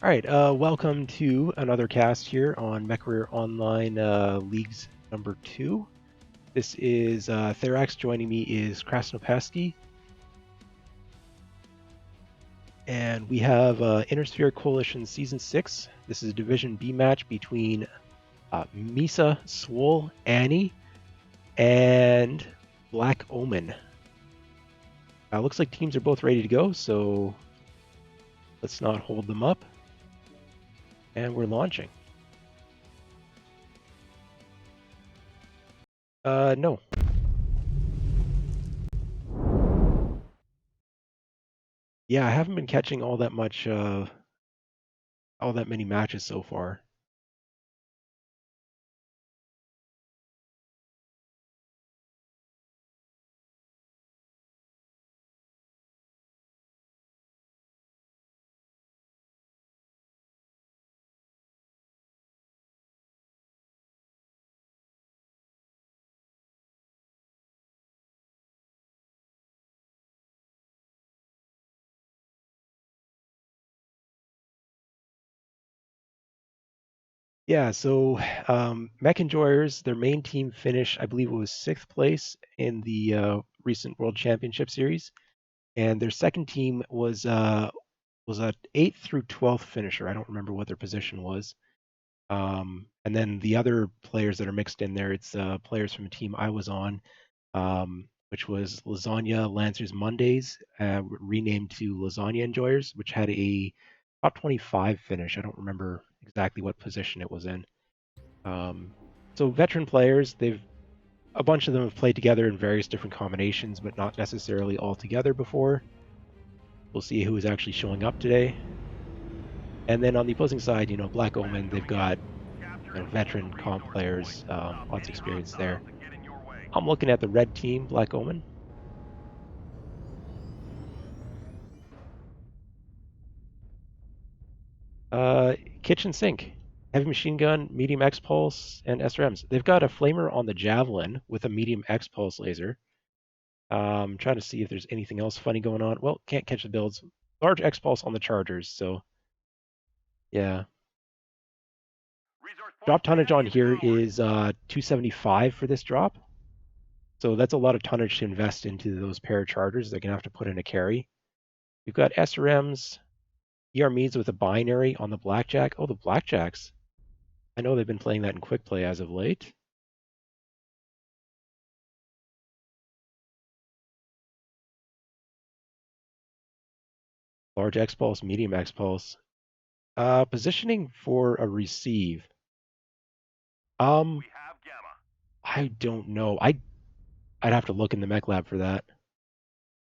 All right, welcome to another cast here on MechWarrior Online Leagues number 2. This is Therax. Joining me is Krasnopesky. And we have Intersphere Coalition Season 6. This is a Division B match between MESA, SWOL, AHNI, and Black Omen. Looks like teams are both ready to go, so let's not hold them up. And we're launching. No. Yeah, I haven't been catching all that many matches so far. Yeah, so Mech Enjoyers, their main team finished, I believe it was 6th place in the recent World Championship Series, and their second team was a 8th through 12th finisher. I don't remember what their position was. And then the other players that are mixed in there, it's players from a team I was on, which was Lasagna Lancers Mondays, renamed to Lasagna Enjoyers, which had a top 25 finish. I don't remember exactly what position it was in. So veteran players, a bunch of them have played together in various different combinations, but not necessarily all together before. We'll see who is actually showing up today. And then on the opposing side, Black Omen, they've got veteran comp players, lots of experience there. I'm looking at the red team, Black Omen. Kitchen sink, heavy machine gun, medium X pulse, and SRMs. They've got a flamer on the javelin with a medium X pulse laser. Trying to see if there's anything else funny going on. Well, can't catch the builds. Large X pulse on the Chargers, so yeah. Drop tonnage on here is 275 for this drop. So that's a lot of tonnage to invest into those pair of Chargers. They're going to have to put in a carry. We've got SRMs, ERMEs with a binary on the Blackjack. Oh, the Blackjacks. I know they've been playing that in quick play as of late. Large X pulse, medium X pulse. Positioning for a receive. I don't know. I'd have to look in the mech lab for that.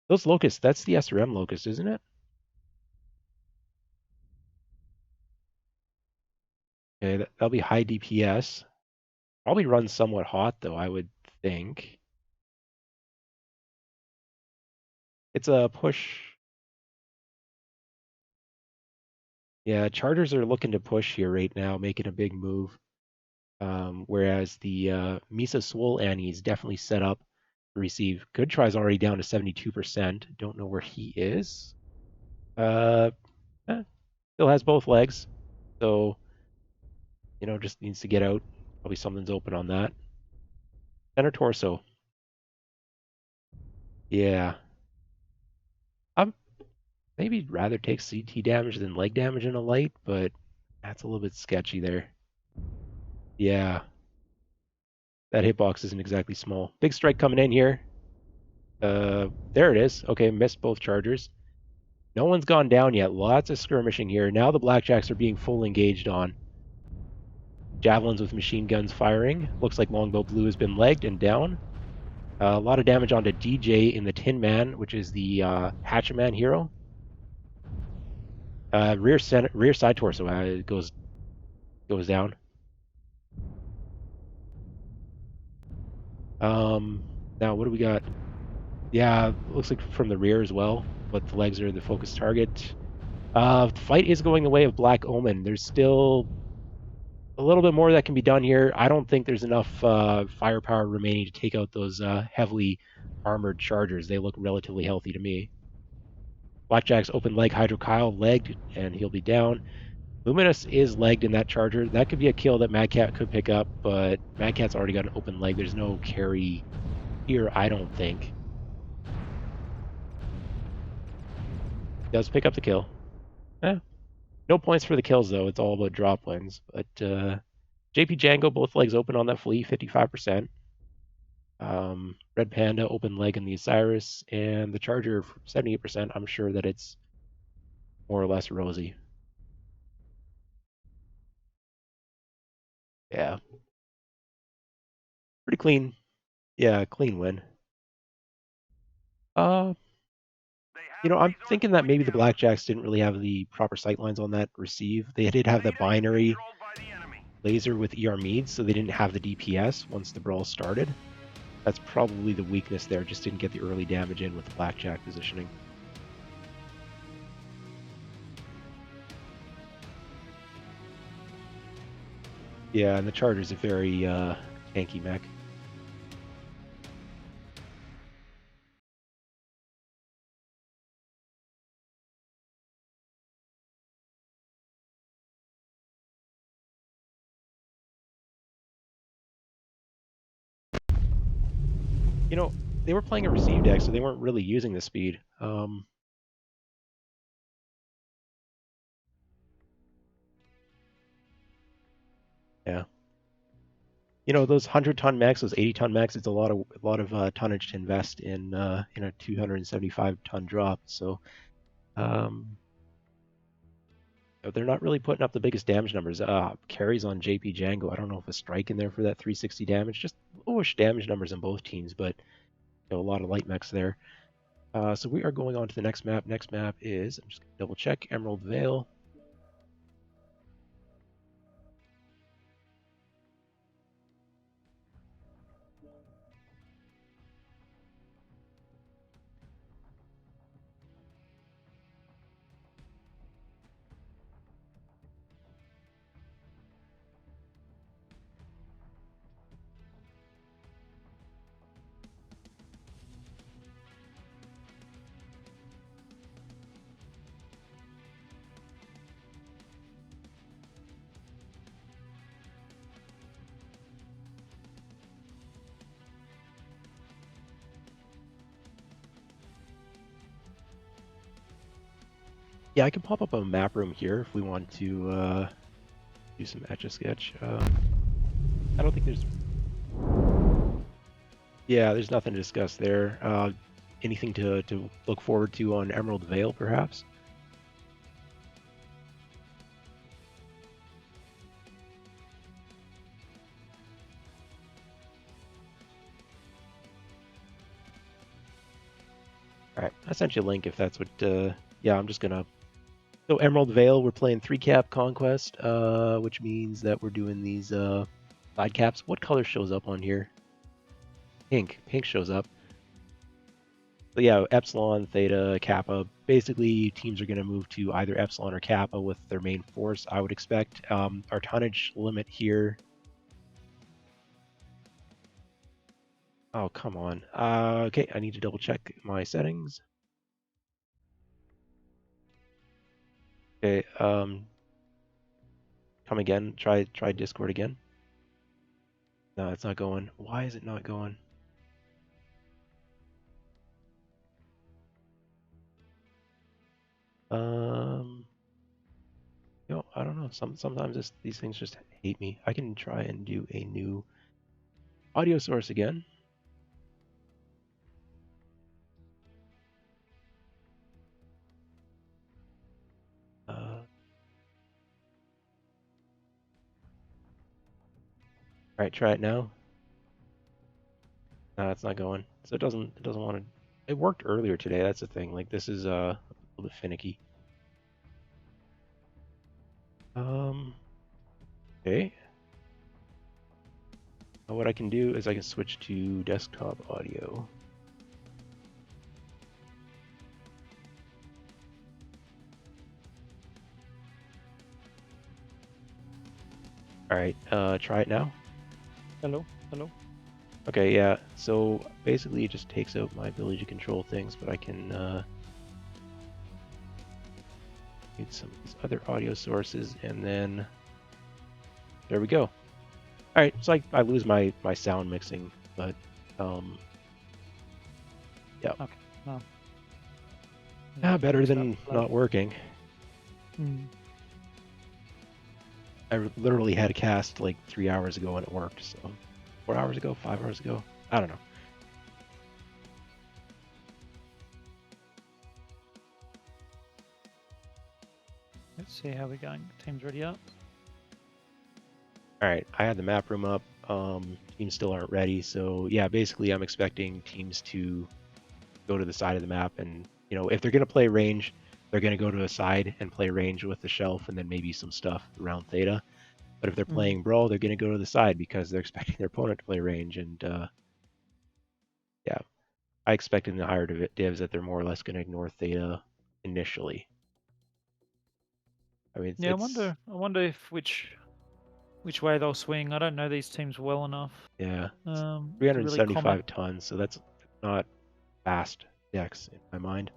Those locusts, that's the SRM locust, isn't it? Okay, that'll be high DPS. Probably runs somewhat hot though, I would think. It's a push. Yeah, Chargers are looking to push here right now, making a big move. Whereas the MESA SWOL AHNI is definitely set up to receive. Good try's already down to 72%. Don't know where he is. Still has both legs. So, just needs to get out. Probably something's open on that. Center torso. Yeah. I'm maybe rather take CT damage than leg damage in a light, but that's a little bit sketchy there. Yeah. That hitbox isn't exactly small. Big strike coming in here. There it is. Okay, missed both chargers. No one's gone down yet. Lots of skirmishing here. Now the Blackjacks are being full engaged on. Javelins with machine guns firing. Looks like Longbow Blue has been legged and down. A lot of damage onto DJ in the Tin Man, which is the Hatchetman hero. Rear side torso goes down. Now what do we got? Yeah, looks like from the rear as well, but the legs are the focus target. The fight is going the way of Black Omen. There's still a little bit more that can be done here. I don't think there's enough firepower remaining to take out those heavily armored Chargers. They look relatively healthy to me. Blackjack's open leg, Hydro Kyle legged, and he'll be down. Luminous is legged in that charger. That could be a kill that Mad Cat could pick up, but Mad Cat's already got an open leg. There's no carry here, I don't think. Does pick up the kill. No points for the kills, though. It's all about drop wins. But JP Django, both legs open on that flea, 55%. Red Panda, open leg in the Osiris, and the Charger, 78%. I'm sure that it's more or less rosy. Yeah. Pretty clean. Yeah, clean win. I'm thinking that maybe the Blackjacks didn't really have the proper sightlines on that receive. They did have the binary laser with ER Meads, so they didn't have the DPS once the brawl started. That's probably the weakness there, just didn't get the early damage in with the Blackjack positioning. Yeah, and the Charger's a very tanky mech. They were playing a receive deck, so they weren't really using the speed. Yeah. Those 100-ton mechs, those 80-ton mechs, it's a lot of tonnage to invest in a 275-ton drop. So they're not really putting up the biggest damage numbers. Carries on JP Django. I don't know if a strike in there for that 360 damage. Just lowish damage numbers in both teams, but a lot of light mechs there. So we are going on to the next map. Next map is, I'm just going to double check, Emerald Vale. Yeah, I can pop up a map room here if we want to do some Etch-a-Sketch. I don't think there's... Yeah, there's nothing to discuss there. Anything to look forward to on Emerald Vale, perhaps? Alright, I sent you a link if that's what... yeah, I'm just gonna... So Emerald Vale, we're playing 3-cap Conquest, which means that we're doing these side caps. What color shows up on here? Pink. Pink shows up. So yeah, Epsilon, Theta, Kappa. Basically, teams are going to move to either Epsilon or Kappa with their main force, I would expect. Our tonnage limit here... Oh, come on. Okay, I need to double check my settings. Okay, come again. Try Discord again. No, it's not going. Why is it not going? I don't know. Sometimes these things just hate me. I can try and do a new audio source again. All right, try it now. No, it's not going. So it doesn't want to. It worked earlier today. That's the thing. Like this is a little bit finicky. Okay. Now what I can do is I can switch to desktop audio. All right, try it now. Hello. Okay, yeah. So basically, it just takes out my ability to control things, but I can. Need some of these other audio sources, and then there we go. All right, so I lose my sound mixing, but yeah, Okay. No. better Fix that than later. not working. I literally had a cast like 3 hours ago and it worked. So 4 hours ago, 5 hours ago, I don't know. Let's see how we're going. Team's ready up. All right, I had the map room up. Teams still aren't ready, so yeah, basically I'm expecting teams to go to the side of the map, and if they're gonna play range, they're gonna go to a side and play range with the shelf, and then maybe some stuff around Theta. But if they're playing brawl, they're gonna go to the side because they're expecting their opponent to play range, and yeah, I expect in the higher divs that they're more or less gonna ignore Theta initially. I mean, Yeah, it's I wonder if which way they'll swing. I don't know these teams well enough. yeah, it's To really comment. 375 tons, so that's not fast decks in my mind.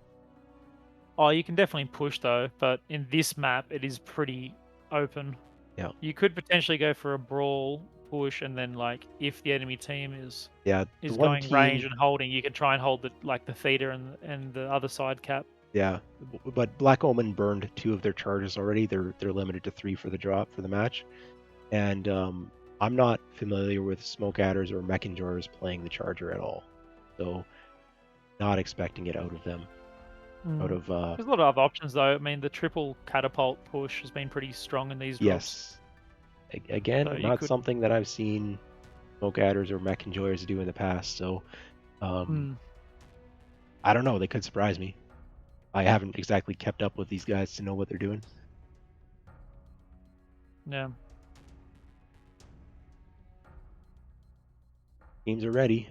Oh, you can definitely push though, but in this map, it is pretty open. Yeah, You could potentially go for a brawl push, and then like if the enemy team is yeah. The one going range team, and holding, you can try and hold the theta and the other side cap. yeah, but Black Omen burned 2 of their charges already. They're limited to 3 for the drop for the match, and I'm not familiar with smoke adders or mech enjoyers playing the charger at all, so not expecting it out of them. Out of There's a lot of other options though. I mean, the triple catapult push has been pretty strong in these drops. yes, again, So you not could. something that I've seen smoke adders or mech enjoyers do in the past. So I don't know. They could surprise me. I haven't exactly kept up with these guys to know what they're doing. Yeah. Teams are ready.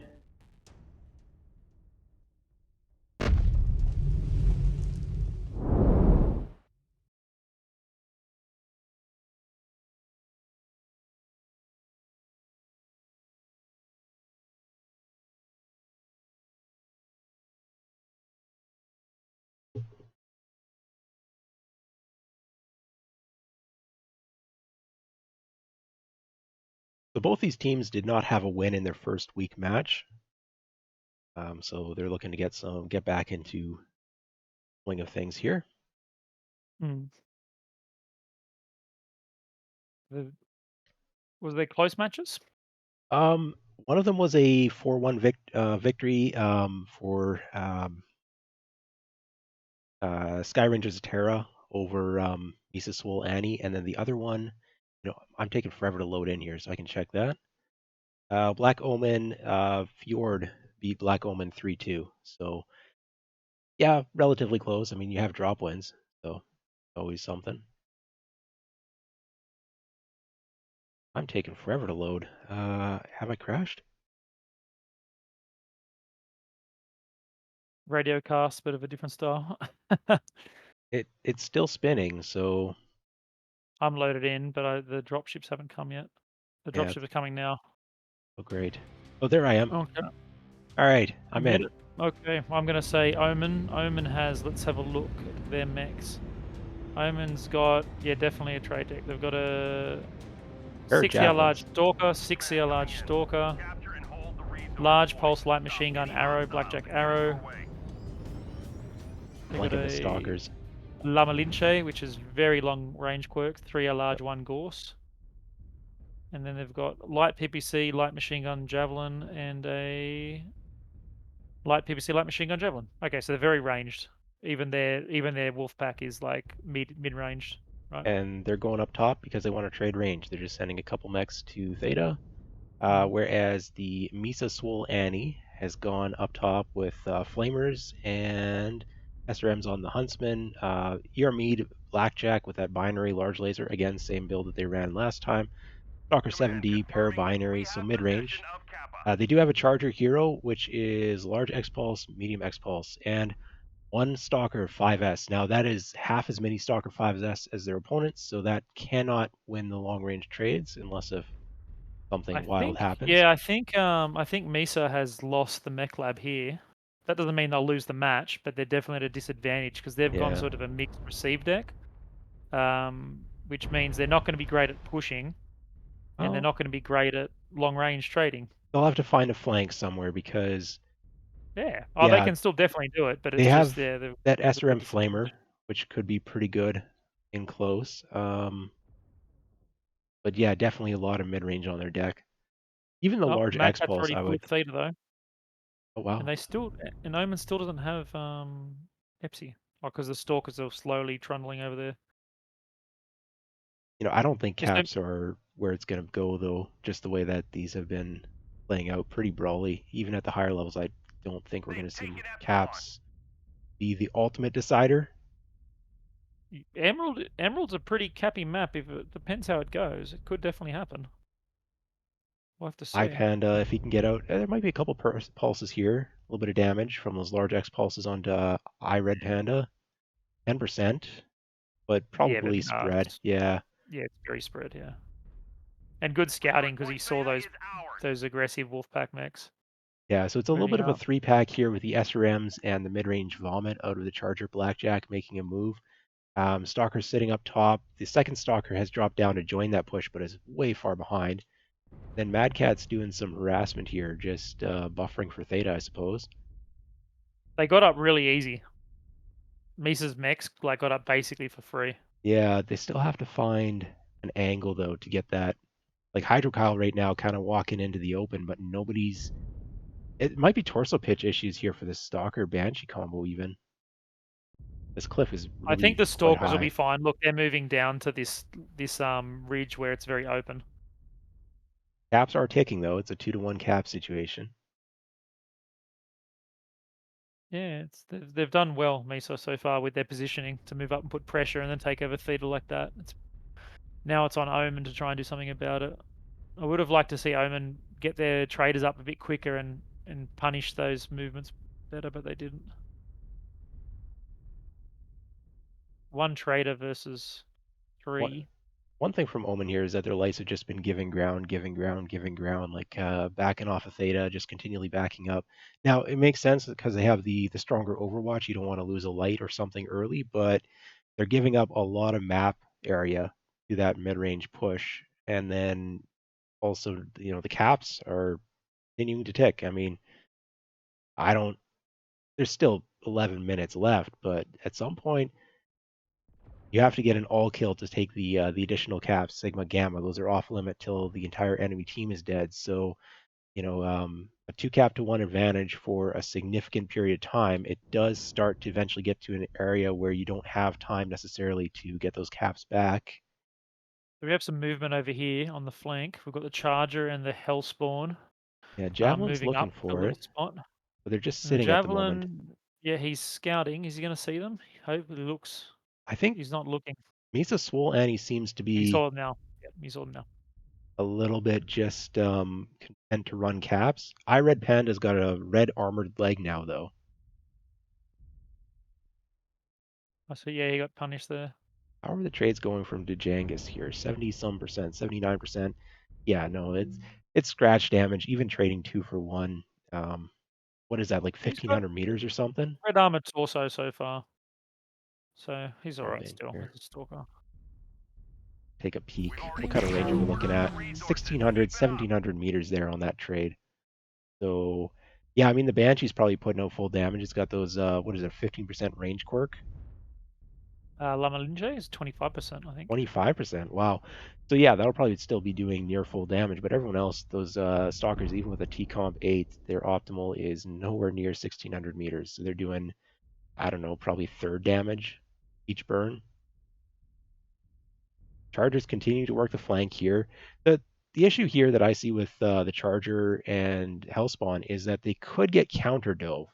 So both these teams did not have a win in their first week match. So they're looking to get back into swing of things here. Was they close matches? One of them was a 4-1 victory for Sky Rangers Terra over MESA SWOL AHNI, and then the other one, I'm taking forever to load in here, so I can check that. Black Omen Fjord beat Black Omen 3-2. So yeah, relatively close. I mean, you have drop wins, so always something. I'm taking forever to load. Have I crashed? Radio cast, bit of a different style. It's still spinning, so I'm loaded in, but the dropships haven't come yet. The yeah, dropships are coming now. oh great. Oh, there I am. Okay. All right, I'm Made in. it. Okay, I'm going to say Omen. Omen has, let's have a look at their mechs. Omen's got, yeah, definitely a trade deck. They've got a Pair of 6 CR large javelins. stalker, 6 CR large stalker, large pulse light machine gun arrow, blackjack arrow. I'm They've got liking the a stalkers. Lama Linche, which is very long range quirk, 3 large, 1 Gorse. And then they've got light PPC, light machine gun javelin, and a light PPC, light machine gun javelin. Okay, so they're very ranged. Even their wolf pack is like mid range, right? And they're going up top because they want to trade range. They're just sending a couple mechs to Theta. Whereas the MESA SWOL AHNI has gone up top with Flamers and SRMs on the Huntsman. Mead Blackjack with that binary large laser. Again, same build that they ran last time. Stalker 7D, pair of binaries, so mid range. They do have a Charger Hero, which is large X Pulse, medium X Pulse, and one Stalker 5S. Now, that is half as many Stalker 5S as their opponents, so that cannot win the long range trades unless if something wild happens. I think MESA has lost the mech lab here. That doesn't mean they'll lose the match, but they're definitely at a disadvantage because they've gone Yeah. sort of a mixed receive deck. which means they're not going to be great at pushing, and they're Well, not going to be great at long range trading. they'll have to find a flank somewhere because, Yeah. Oh, they yeah, can still definitely do it, but they it's just have they're that at a SRM disadvantage. flamer, which could be pretty good in close. But yeah, definitely a lot of mid range on their deck. Even the Oh, large Mad X Cat's pulse, already I pulled would. Theta though, Oh and wow, they still and Omen still doesn't have Epsi. Oh, because the Stalkers are slowly trundling over there. I don't think Yes, caps are where it's gonna go though. Just the way that these have been playing out, pretty brawly. Even at the higher levels, I don't think we're gonna see caps be the ultimate decider. Emerald's a pretty cappy map. If it depends how it goes, it could definitely happen. We'll have to see. iPanda, if he can get out, there might be a couple pulses here. A little bit of damage from those large X pulses onto iRed Panda. 10%, but Yeah, but probably spread. it's Yeah. yeah, it's very spread. Yeah, and good scouting because he saw those aggressive Wolfpack mechs Yeah, so it's a little bit moving of a up. three-pack here with the SRMs and the mid-range Vomit out of the Charger Blackjack making a move. Stalker's sitting up top. The second Stalker has dropped down to join that push, but is way far behind. Then Mad Cat's doing some harassment here, just buffering for Theta, I suppose. They got up really easy. Misa's mechs got up basically for free. Yeah, they still have to find an angle though to get that. Like Hydro Kyle right now, kind of walking into the open, but nobody's. It might be torso pitch issues here for the Stalker Banshee combo even. This cliff is I think really the quite Stalkers will be high. fine. Look, they're moving down to this ridge where it's very open. Caps are ticking though. It's a 2-to-1 cap situation. Yeah, they've done well, Misa, so far with their positioning to move up and put pressure and then take over Theta like that. Now it's on Omen to try and do something about it. I would have liked to see Omen get their traders up a bit quicker and punish those movements better, but they didn't. One trader versus One three. one thing from Omen here is that their lights have just been giving ground, giving ground, giving ground, like backing off of Theta, just continually backing up. Now it makes sense because they have the stronger Overwatch. You don't want to lose a light or something early, but they're giving up a lot of map area to that mid-range push, and then also the caps are continuing to tick. I mean, I don't. There's still 11 minutes left, but at some point you have to get an all kill to take the additional caps, Sigma, Gamma. Those are off limit till the entire enemy team is dead. So a 2 cap to 1 advantage for a significant period of time. It does start to eventually get to an area where you don't have time necessarily to get those caps back. So we have some movement over here on the flank. We've got the Charger and the Hellspawn Yeah, Javelin's moving up looking a for little it, spot. but they're just And the sitting at the moment. Javelin, yeah, he's scouting. Is he going to see them? Hopefully looks. I think He's not looking. MESA SWOL Annie seems to He be saw them now. Yeah, he saw them now. a little bit just content to run caps. iRed Panda's got a red armored leg now, though. I see. Yeah, he got punished there. How are the trades going from Djangus here? 70 some percent, 79%. Yeah, no, it's scratch damage, even trading 2 for 1. What is that, like He's got 1500 meters or something? red armor torso so far, so he's all Zoom right in still here. as a stalker. Take a peek. What kind of range are we looking at? 1600, 1700 meters there on that trade. So, yeah, I mean, the Banshee's probably putting out full damage. It's got those, what is it, 15% range quirk? Lama Linje is 25%, I think. 25%. Wow. So yeah, that'll probably still be doing near full damage, but everyone else, those stalkers, even with a T-comp 8, their optimal is nowhere near 1600 meters. So they're doing, I don't know, probably third damage each burn. Chargers continue to work the flank here. The issue here that I see with the Charger and Hellspawn is that they could get counter dove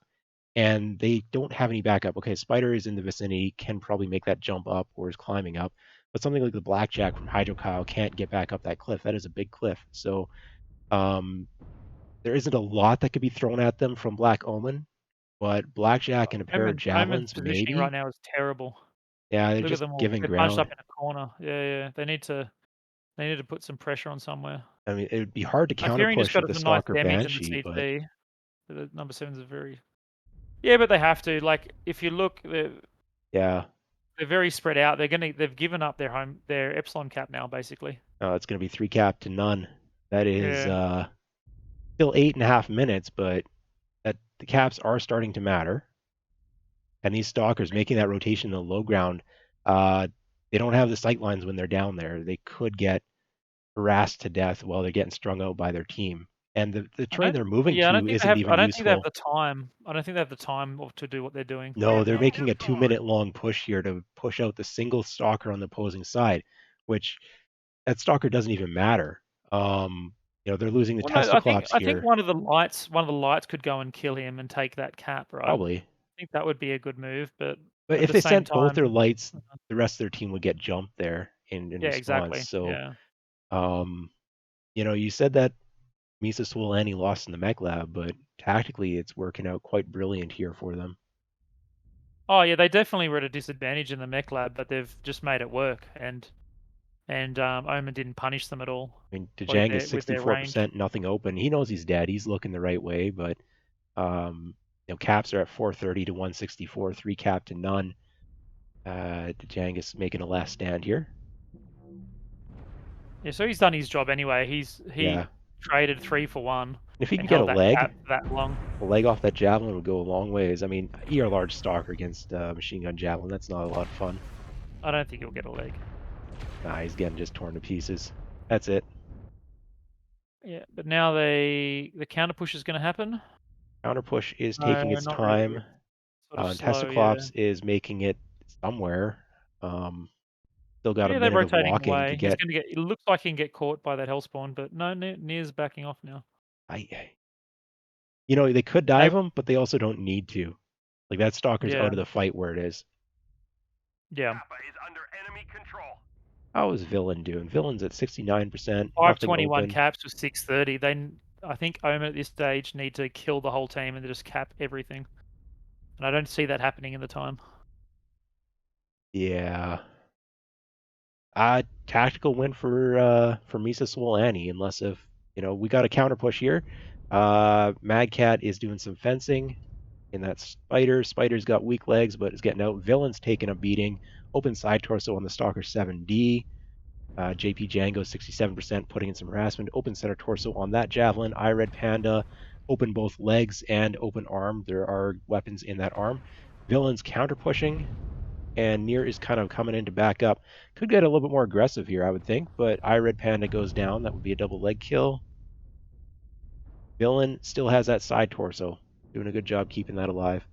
and they don't have any backup. Okay, Spider is in the vicinity, can probably make that jump up or is climbing up, but something like the Blackjack from Hydro Kyle can't get back up that cliff. That is a big cliff. So um, there isn't a lot that could be thrown at them from Black Omen, but Blackjack and a pair of Omen's javelins, positioning right maybe. now is terrible. Yeah, they're Look at just them all. giving They're bunched ground. up in a corner. Yeah, yeah. They need to put some pressure on somewhere. I mean, it would be hard to counter Arthurian just push got with the some nice Stalker damage in the Banshee, but CT. The number sevens are very. Yeah, but they have to. Like, if you look, yeah, they're very spread out. They've given up their epsilon cap now, basically. It's going to be 3 cap to none. That is Yeah. still 8.5 minutes, but that the caps are starting to matter. And these stalkers making that rotation in the low ground, they don't have the sight lines when they're down there. They could get harassed to death while they're getting strung out by their team. And the I terrain don't they're moving yeah, to isn't even I don't think they have useful. the time. I don't think they have the time to do what they're doing No, right they're now. making a 2-minute long push here to push out the single stalker on the opposing side, which that stalker doesn't even matter. They're losing the Well, no, Testaclops I think here, one of the lights could go and kill him and take that cap, right? I probably. think that would be a good move, but But at if the they same sent both their time, lights, the rest of their team would get jumped there in yeah, response. exactly. So, Yeah. um, you said that MESA SWOL Annie lost in the mech lab, but tactically it's working out quite brilliant here for them. Oh, yeah, they definitely were at a disadvantage in the mech lab, but they've just made it work, and Omen didn't punish them at all I mean, with Dejang is their range. 64%, nothing open. He knows he's dead. He's looking the right way, but caps are at 430 to 164, 3 cap to none. Dejang is making a last stand here. Yeah, so he's done his job anyway. He Yeah. traded 3 for 1 And if he can and get held that cap for that long. a leg off that javelin would go a long ways. I mean, ER large stalker against machine gun javelin, that's not a lot of fun. I don't think he'll get a leg. Nah, he's getting just torn to pieces. That's it. Yeah, but now the counter push is going to happen. Counter push is No, taking its not really. time. It's sort of slow. Yeah. Testaclops is making it somewhere. Still got a Yeah, they're minute of rotating walking to away. He's get. going to get. It looks like he can get caught by that hellspawn, but no, Nier's backing off now. They could They, dive him, but they also don't need to. Like that stalker's yeah, out of the fight where it is. yeah. How is Villain doing? Villain's at 69%, nothing 521 open. caps with 630. I think Omen at this stage need to kill the whole team and just cap everything. And I don't see that happening in the time. Yeah. Tactical win for MESA SWOL Annie, unless if we got a counter push here. Mad Cat is doing some fencing in that spider. Spider's got weak legs, but is getting out. Villain's taking a beating. Open side torso on the Stalker 7D. JP Django 67%, putting in some harassment. Open center torso on that javelin. Red Panda, open both legs and open arm. There are weapons in that arm. Villain's counter pushing, and Nier is kind of coming in to back up. Could get a little bit more aggressive here, I would think, but Red Panda goes down. That would be a double leg kill. Villain still has that side torso. Doing a good job keeping that alive.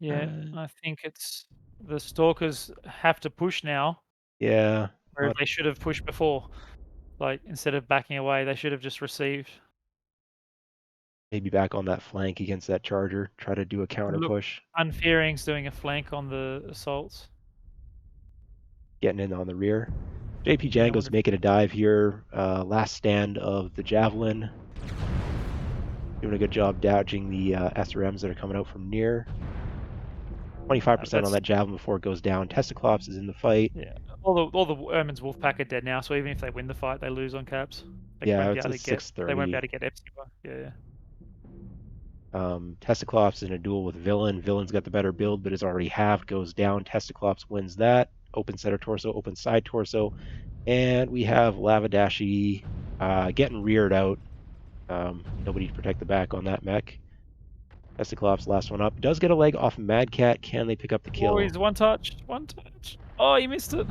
Yeah, I think it's the Stalkers have to push now, Yeah, whereas they should have pushed before. Like, instead of backing away, they should have just received. maybe back on that flank against that charger. Try to do a counter Look, push. Unfearing's doing a flank on the assaults. Getting in on the rear. JP Yeah, I Django's wonder making a dive here. Last stand of the javelin. Doing a good job dodging the SRMs that are coming out from near. 25% on that's that javelin before it goes down. Testaclops is in the fight. yeah. All the Ermin's Wolfpack are dead now, so even if they win the fight, they lose on caps. They Yeah, won't be it's able a to get. They won't be 630. able to get Epsilon. Yeah, Testaclops is in a duel with Villain. Villain's got the better build, but is already halved. Goes down. Testaclops wins that. Open center torso, open side torso. And we have Lavadashi getting reared out. Nobody to protect the back on that mech. Testaclops, last one up. Does get a leg off Mad Cat. Can they pick up the Oh, kill? he's one touch. One touch. Oh, he missed it.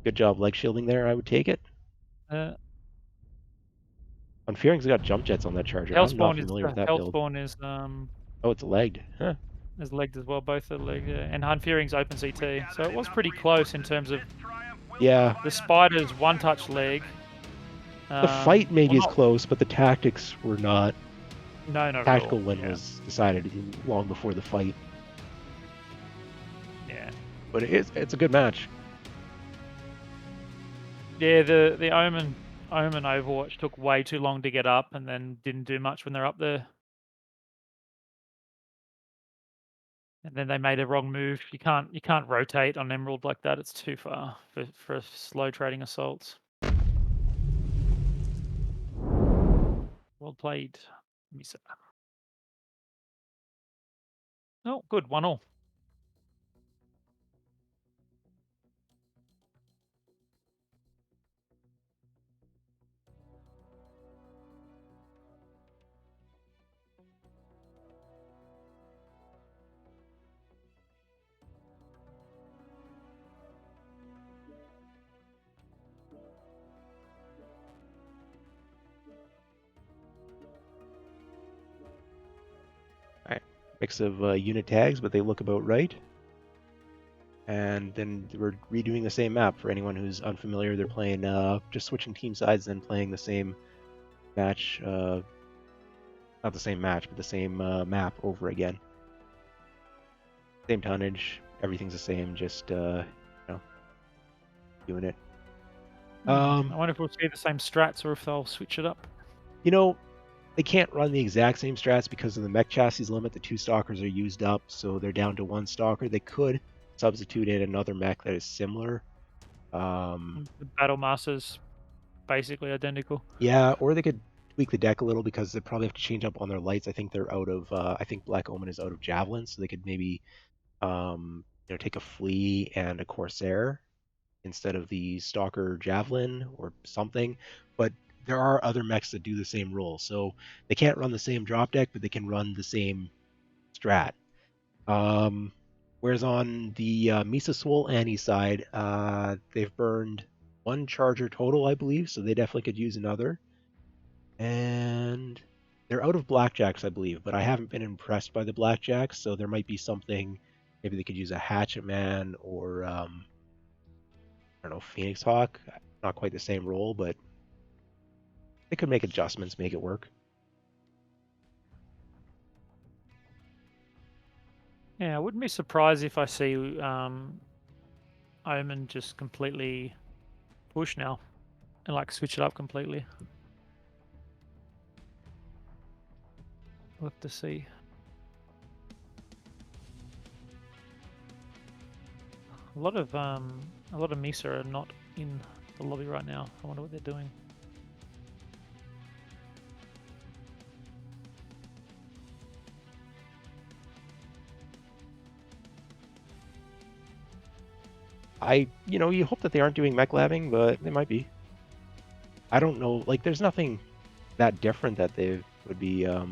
Good job leg shielding there. I would take it. Uh, Unfearing's got jump jets on that charger. I'm not Hellspawn is familiar with that build. Oh, it's legged. Huh. is legged as well. Both are legged. Yeah. And Unfearing's open CT. So it was pretty close in terms of Yeah. the Spider's one touch leg. The fight maybe Well, is close, but the tactics were not. no, not at Tactical all. win Yeah. was decided long before the fight. Yeah. But it's a good match. Yeah, the Omen Overwatch took way too long to get up and then didn't do much when they're up there. And then they made a wrong move. You can't rotate on Emerald like that. It's too far for slow trading assaults. Well played, Misa. Oh, good, 1-1. All right, mix of unit tags, but they look about right. And then we're redoing the same map for anyone who's unfamiliar. They're playing just switching team sides, then playing the same match. Not the same match, but the same map over again. Same tonnage, everything's the same. Just doing it. I wonder if we'll see the same strats or if they'll switch it up. You know, they can't run the exact same strats because of the mech chassis limit. The 2 stalkers are used up, so they're down to 1 stalker. They could substitute in another mech that is similar. The Battle Master's basically identical. Yeah, or they could tweak the deck a little because they probably have to change up on their lights. I think they're out of. I think Black Omen is out of javelin, so they could maybe take a flea and a corsair instead of the stalker javelin or something. But there are other mechs that do the same role, so they can't run the same drop deck, but they can run the same strat. Whereas on the MESA SWOL AHNI side, they've burned 1 charger total, I believe, so they definitely could use another. And they're out of blackjacks, I believe, but I haven't been impressed by the blackjacks, so there might be something. Maybe they could use a Hatchet Man or I don't know, Phoenix Hawk. Not quite the same role, but they could make adjustments, make it work. Yeah, I wouldn't be surprised if I see Omen just completely push now and like switch it up completely. We'll have to see. A lot of MESA are not in the lobby right now. I wonder what they're doing. You hope that they aren't doing mech labbing, but they might be. I don't know. Like, there's nothing that different that they would be. Okay,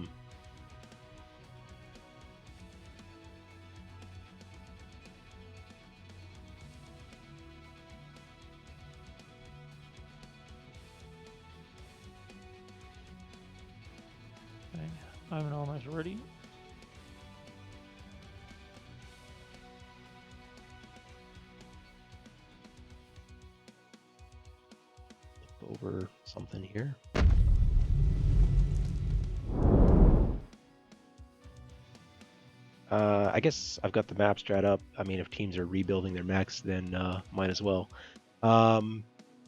Omen almost ready. Over something here. I guess I've got the map strat up. I mean, if teams are rebuilding their mechs, then might as well. I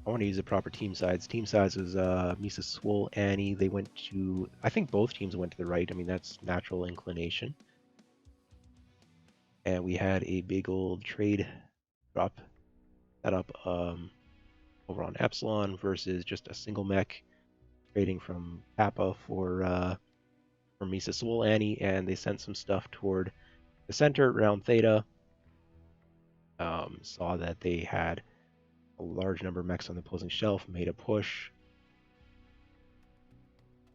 want to use the proper team sides. Team sides was MESA SWOL, AHNI. They went to, I think both teams went to the right. I mean, that's natural inclination. And we had a big old trade drop set up over on Epsilon versus just a single mech trading from Kappa for MESA SWOL, AHNI, and they sent some stuff toward the center around Theta. Saw that they had a large number of mechs on the opposing shelf, made a push.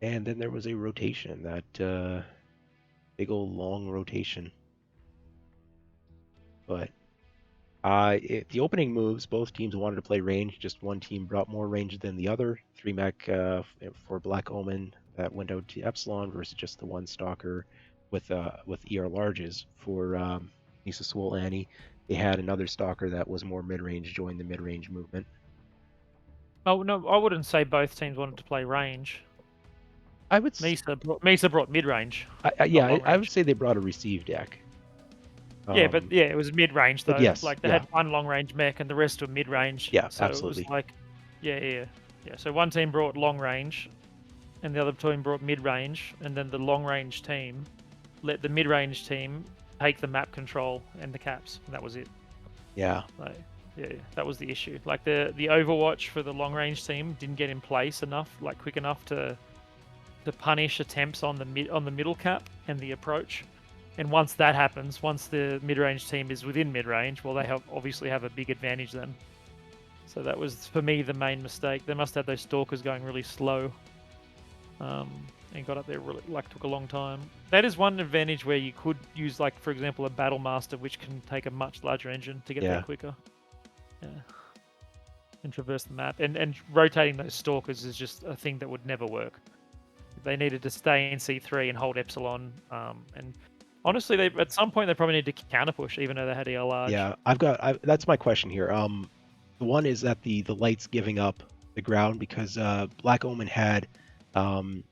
And then there was a rotation, that big old long rotation. But the opening moves, both teams wanted to play range. Just one team brought more range than the other. 3 mech for Black Omen that went out to Epsilon versus just the 1 stalker with ER larges for MESA SWOL, AHNI. They had another stalker that was more mid-range join the mid-range movement. Oh no, I wouldn't say both teams wanted to play range. I would MESA brought mid range. I would say they brought a receive deck. Yeah, but yeah, it was mid range though. Yes, like they had 1 long range mech and the rest were mid range. Yeah, so absolutely. It was like, yeah. So one team brought long range, and the other team brought mid range, and then the long range team let the mid range team take the map control and the caps. And that was it. Yeah. Like, yeah, that was the issue. Like the Overwatch for the long range team didn't get in place enough, like quick enough to punish attempts on the middle cap and the approach. And once that happens, once the mid-range team is within mid-range, well, they obviously have a big advantage then. So that was, for me, the main mistake. They must have those stalkers going really slow, and got up there really, like, took a long time. That is one advantage where you could use, like, for example, a Battle Master, which can take a much larger engine to get there Yeah. quicker. Yeah. And traverse the map. And rotating those stalkers is just a thing that would never work. They needed to stay in C3 and hold Epsilon. And honestly, they at some point they probably need to counter push, even though they had EL large. Yeah, that's my question here. The one is that the light's giving up the ground because Black Omen had, um,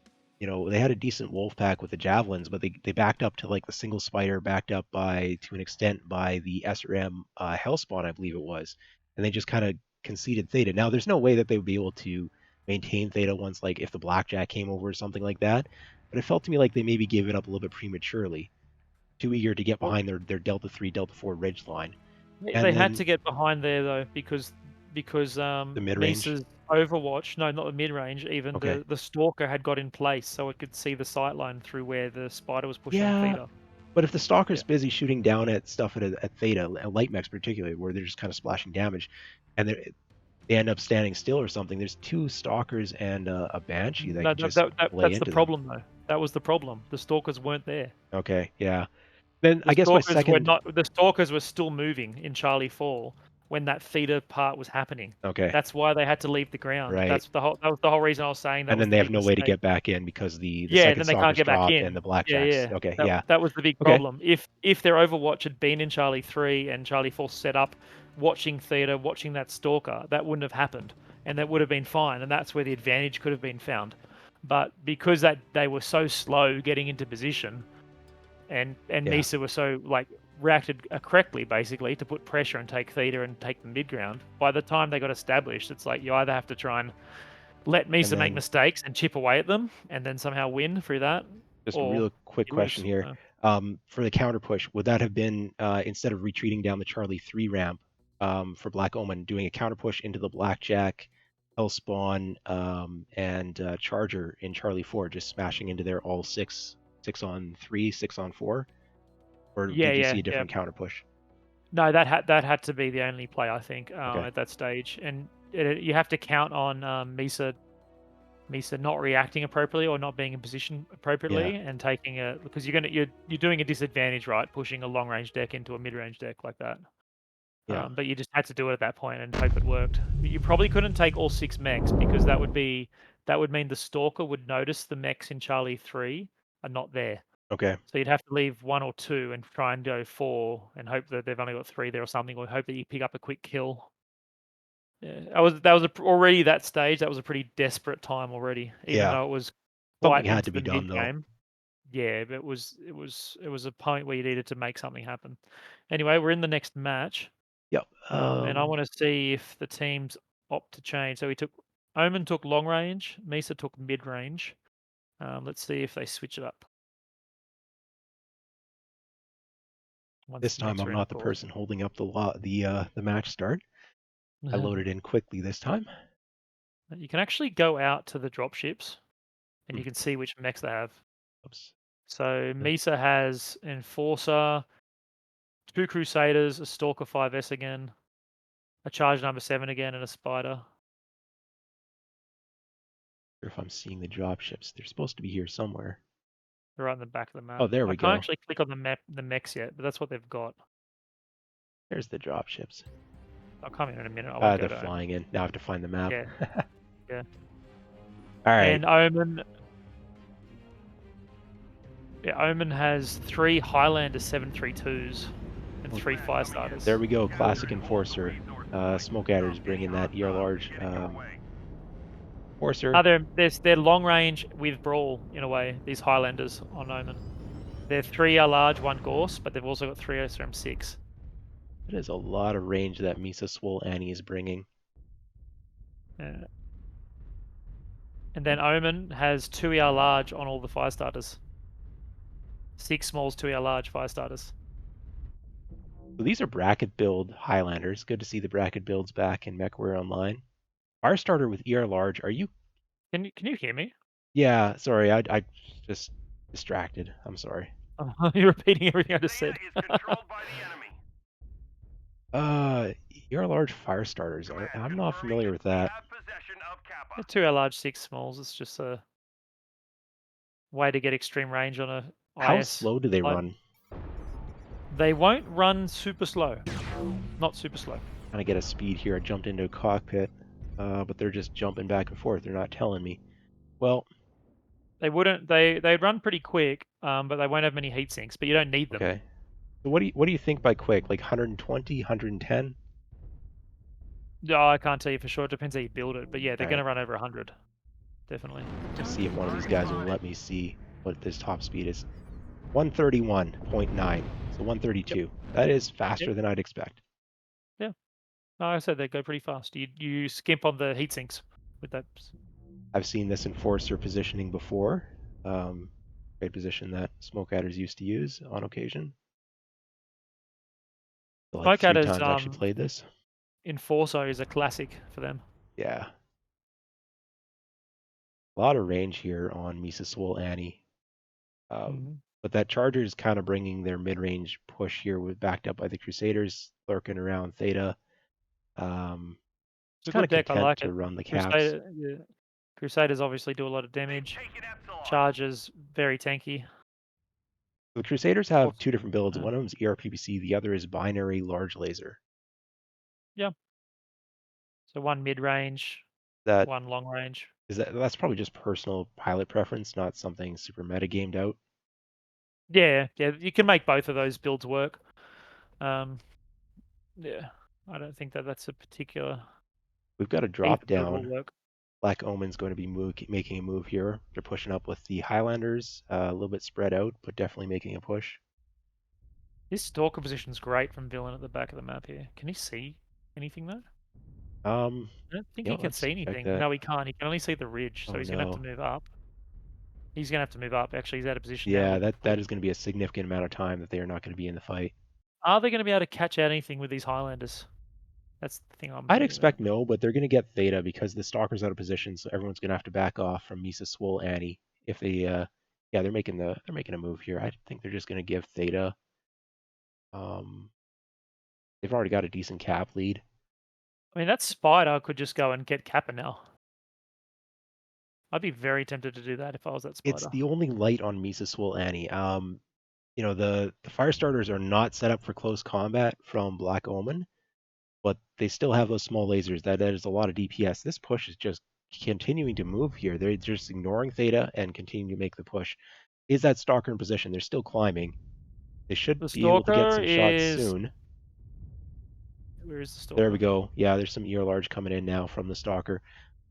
they had a decent wolf pack with the javelins, but they backed up to like the single spider, backed up by to an extent by the SRM Hellspawn, I believe it was, and they just kind of conceded Theta. Now there's no way that they would be able to maintain Theta once like if the Blackjack came over or something like that, but it felt to me like they maybe gave it up a little bit prematurely, too eager to get Well, behind their Delta 3, Delta 4 ridge line. they And had then to get behind there though because the mid range. Misa's Overwatch, no, not the mid range, even Okay. the stalker had got in place so it could see the sight line through where the spider was pushing Yeah, Theta. but if the Yeah. stalker's busy shooting down at stuff at Theta, light mechs particularly, where they're just kind of splashing damage, and they end up standing still or something, there's two stalkers and a banshee that No, could just lay that's the into them. problem though. That was the problem. The stalkers weren't there. Okay, yeah. Then I guess my second. The stalkers were still moving in Charlie Fall when that feeder part was happening. Okay, That's why they had to leave the ground. right. That was the whole reason I was saying that And was then the they have big no way to mistake. get back in because the Yeah, and second then they can't stalker's get back dropped and in. the Yeah, blackjacks. yeah. Okay, yeah. That was the big Okay, problem. If their Overwatch had been in Charlie 3 and Charlie 4 set up, watching theater, watching that stalker, that wouldn't have happened, and that would have been fine, and that's where the advantage could have been found. But because that they were so slow getting into position, and yeah. MESA was so like reacted correctly basically to put pressure and take theta and take the mid ground. By the time they got established, it's like you either have to try and let And MESA make then mistakes and chip away at them, and then somehow win through that, just a or real quick you question lose. here. For the counter push, would that have been instead of retreating down the Charlie 3 ramp for Black Omen, doing a counter push into the Blackjack, Hellspawn, and Charger in Charlie 4, just smashing into their all 6-on-3, 6-on-4? Or Yeah, did you yeah, see a yeah. different counter push? No, that had to be the only play I think Okay. at that stage, and you have to count on MESA not reacting appropriately or not being in position Yeah. appropriately and taking a because you're doing a disadvantage, right? Pushing a long range deck into a mid range deck like that. Yeah. But you just had to do it at that point and hope it worked. You probably couldn't take all 6 mechs because that would mean the stalker would notice the mechs in Charlie 3 are not there. Okay. So you'd have to leave 1 or 2 and try and go 4 and hope that they've only got 3 there or something, or hope that you pick up a quick kill. Yeah, already that stage. That was a pretty desperate time already, even Yeah. though it was Something quite had into to be the done mid though. game. Yeah, but it was a point where you needed to make something happen. Anyway, we're in the next match. Yep. And I want to see if the teams opt to change. So Omen took long range, MESA took mid range. Let's see if they switch it up once This the time mechs I'm are in, of not the course. person holding up the match start. I loaded in quickly this time. You can actually go out to the drop ships and Hmm. you can see which mechs they have. Oops. So MESA has Enforcer, 2 Crusaders, a Stalker 5S again, a Charge number 7 again, and a Spider. If I'm seeing the drop ships, they're supposed to be here somewhere. They're right in the back of the Oh, map. there I we can't go. actually click on the mechs yet, but that's what they've got. There's the drop ships. I'll come in a minute. I won't go They're to Omen. flying in. Now I have to find the map. Yeah, yeah. All right. And Omen, yeah, Omen has 3 Highlander 732s and 3 fire starters. There we go. Classic Enforcer. Smoke Adders bringing that ER large Enforcer. They're long range with brawl in a way. These Highlanders on Omen. They're 3 are large, 1 Gorse, but they've also got 3 SRM6. That is a lot of range that MESA SWOL AHNI is bringing. And then Omen has 2 ER large on all the fire starters. 6 smalls, 2 ER large fire starters. So these are bracket build Highlanders. Good to see the bracket builds back in MechWarrior Online. Fire starter with ER large. Are you? Can you hear me? Yeah. Sorry, I just distracted. I'm sorry. You're repeating everything I just said. Is controlled by the enemy. Your large fire starters. I'm not familiar with that. have possession of Kappa. They're 2 large 6 smalls. It's just a way to get extreme range on a How IS. slow do they Like, run? they won't run super slow. Not super slow. Trying to get a speed here. I jumped into a cockpit, but they're just jumping back and forth. They're not telling me. Well, They wouldn't. They'd run pretty quick, but they won't have many heat sinks. But you don't need them. okay. So what do you think by quick? Like 120, 110? No, I can't tell you for sure. It depends how you build it. But yeah, they're All going right. to run over 100. Definitely. Just see if one of these guys will let me see what this top speed is. 131.9. So Yep. 132. That is Yep. faster than I'd expect. Yeah. No, like I said they go pretty fast. You skimp on the heat sinks with that. I've seen this enforcer positioning before. Great position that smoke adders used to use on occasion. So like Smoke 3 times I actually played this. Enforcer is a classic for them. Yeah. A lot of range here on MESA SWOL AHNI. Mhm. But that Charger is kind of bringing their mid-range push here, with backed up by the Crusaders lurking around Theta. It's Just a kind good of deck. I content like to it. run the caps. Crusader, yeah. Crusaders obviously do a lot of damage. Chargers very tanky. The Crusaders have Also, 2 different builds. yeah. One of them is ERPPC, the other is binary large laser. Yeah. So one mid range, That one long range. that's probably just personal pilot preference, not something super meta gamed out. Yeah, yeah. You can make both of those builds work. Um, yeah. I don't think that that's a particular. We've got a Either drop build will down. work. Black Omen's going to be making a move here. They're pushing up with the Highlanders, a little bit spread out, but definitely making a push. This stalker position's great from villain at the back of the map here. Can he see anything though? I don't think he can Let's see check anything. that. No, he can't. He can only see the ridge, so Oh he's gonna have to no. move up. He's gonna have to move up. Actually, he's out of position now. Yeah, Look at that is going to be a significant amount of time that they are not going to be in the fight. Are they gonna be able to catch out anything with these Highlanders? That's the thing I'm I'd thinking about. expect no, but they're going to get Theta because the Stalker's out of position, so everyone's going to have to back off from MESA SWOL AHNI. If they, yeah, they're making a move here. I think they're just going to give Theta. Um, they've already got a decent cap lead. I mean, that spider could just go and get Kappa now. I'd be very tempted to do that if I was that It's spider. the only light on MESA SWOL AHNI. The fire starters are not set up for close combat from Black Omen, but they still have those small lasers. That is a lot of DPS. This push is just continuing to move here. They're just ignoring Theta and continuing to make the push. Is that Stalker in position? They're still climbing. They should The be able to get stalker some shots is. soon. Where is the There we stalker? go. Yeah, there's some ER large coming in now from the Stalker.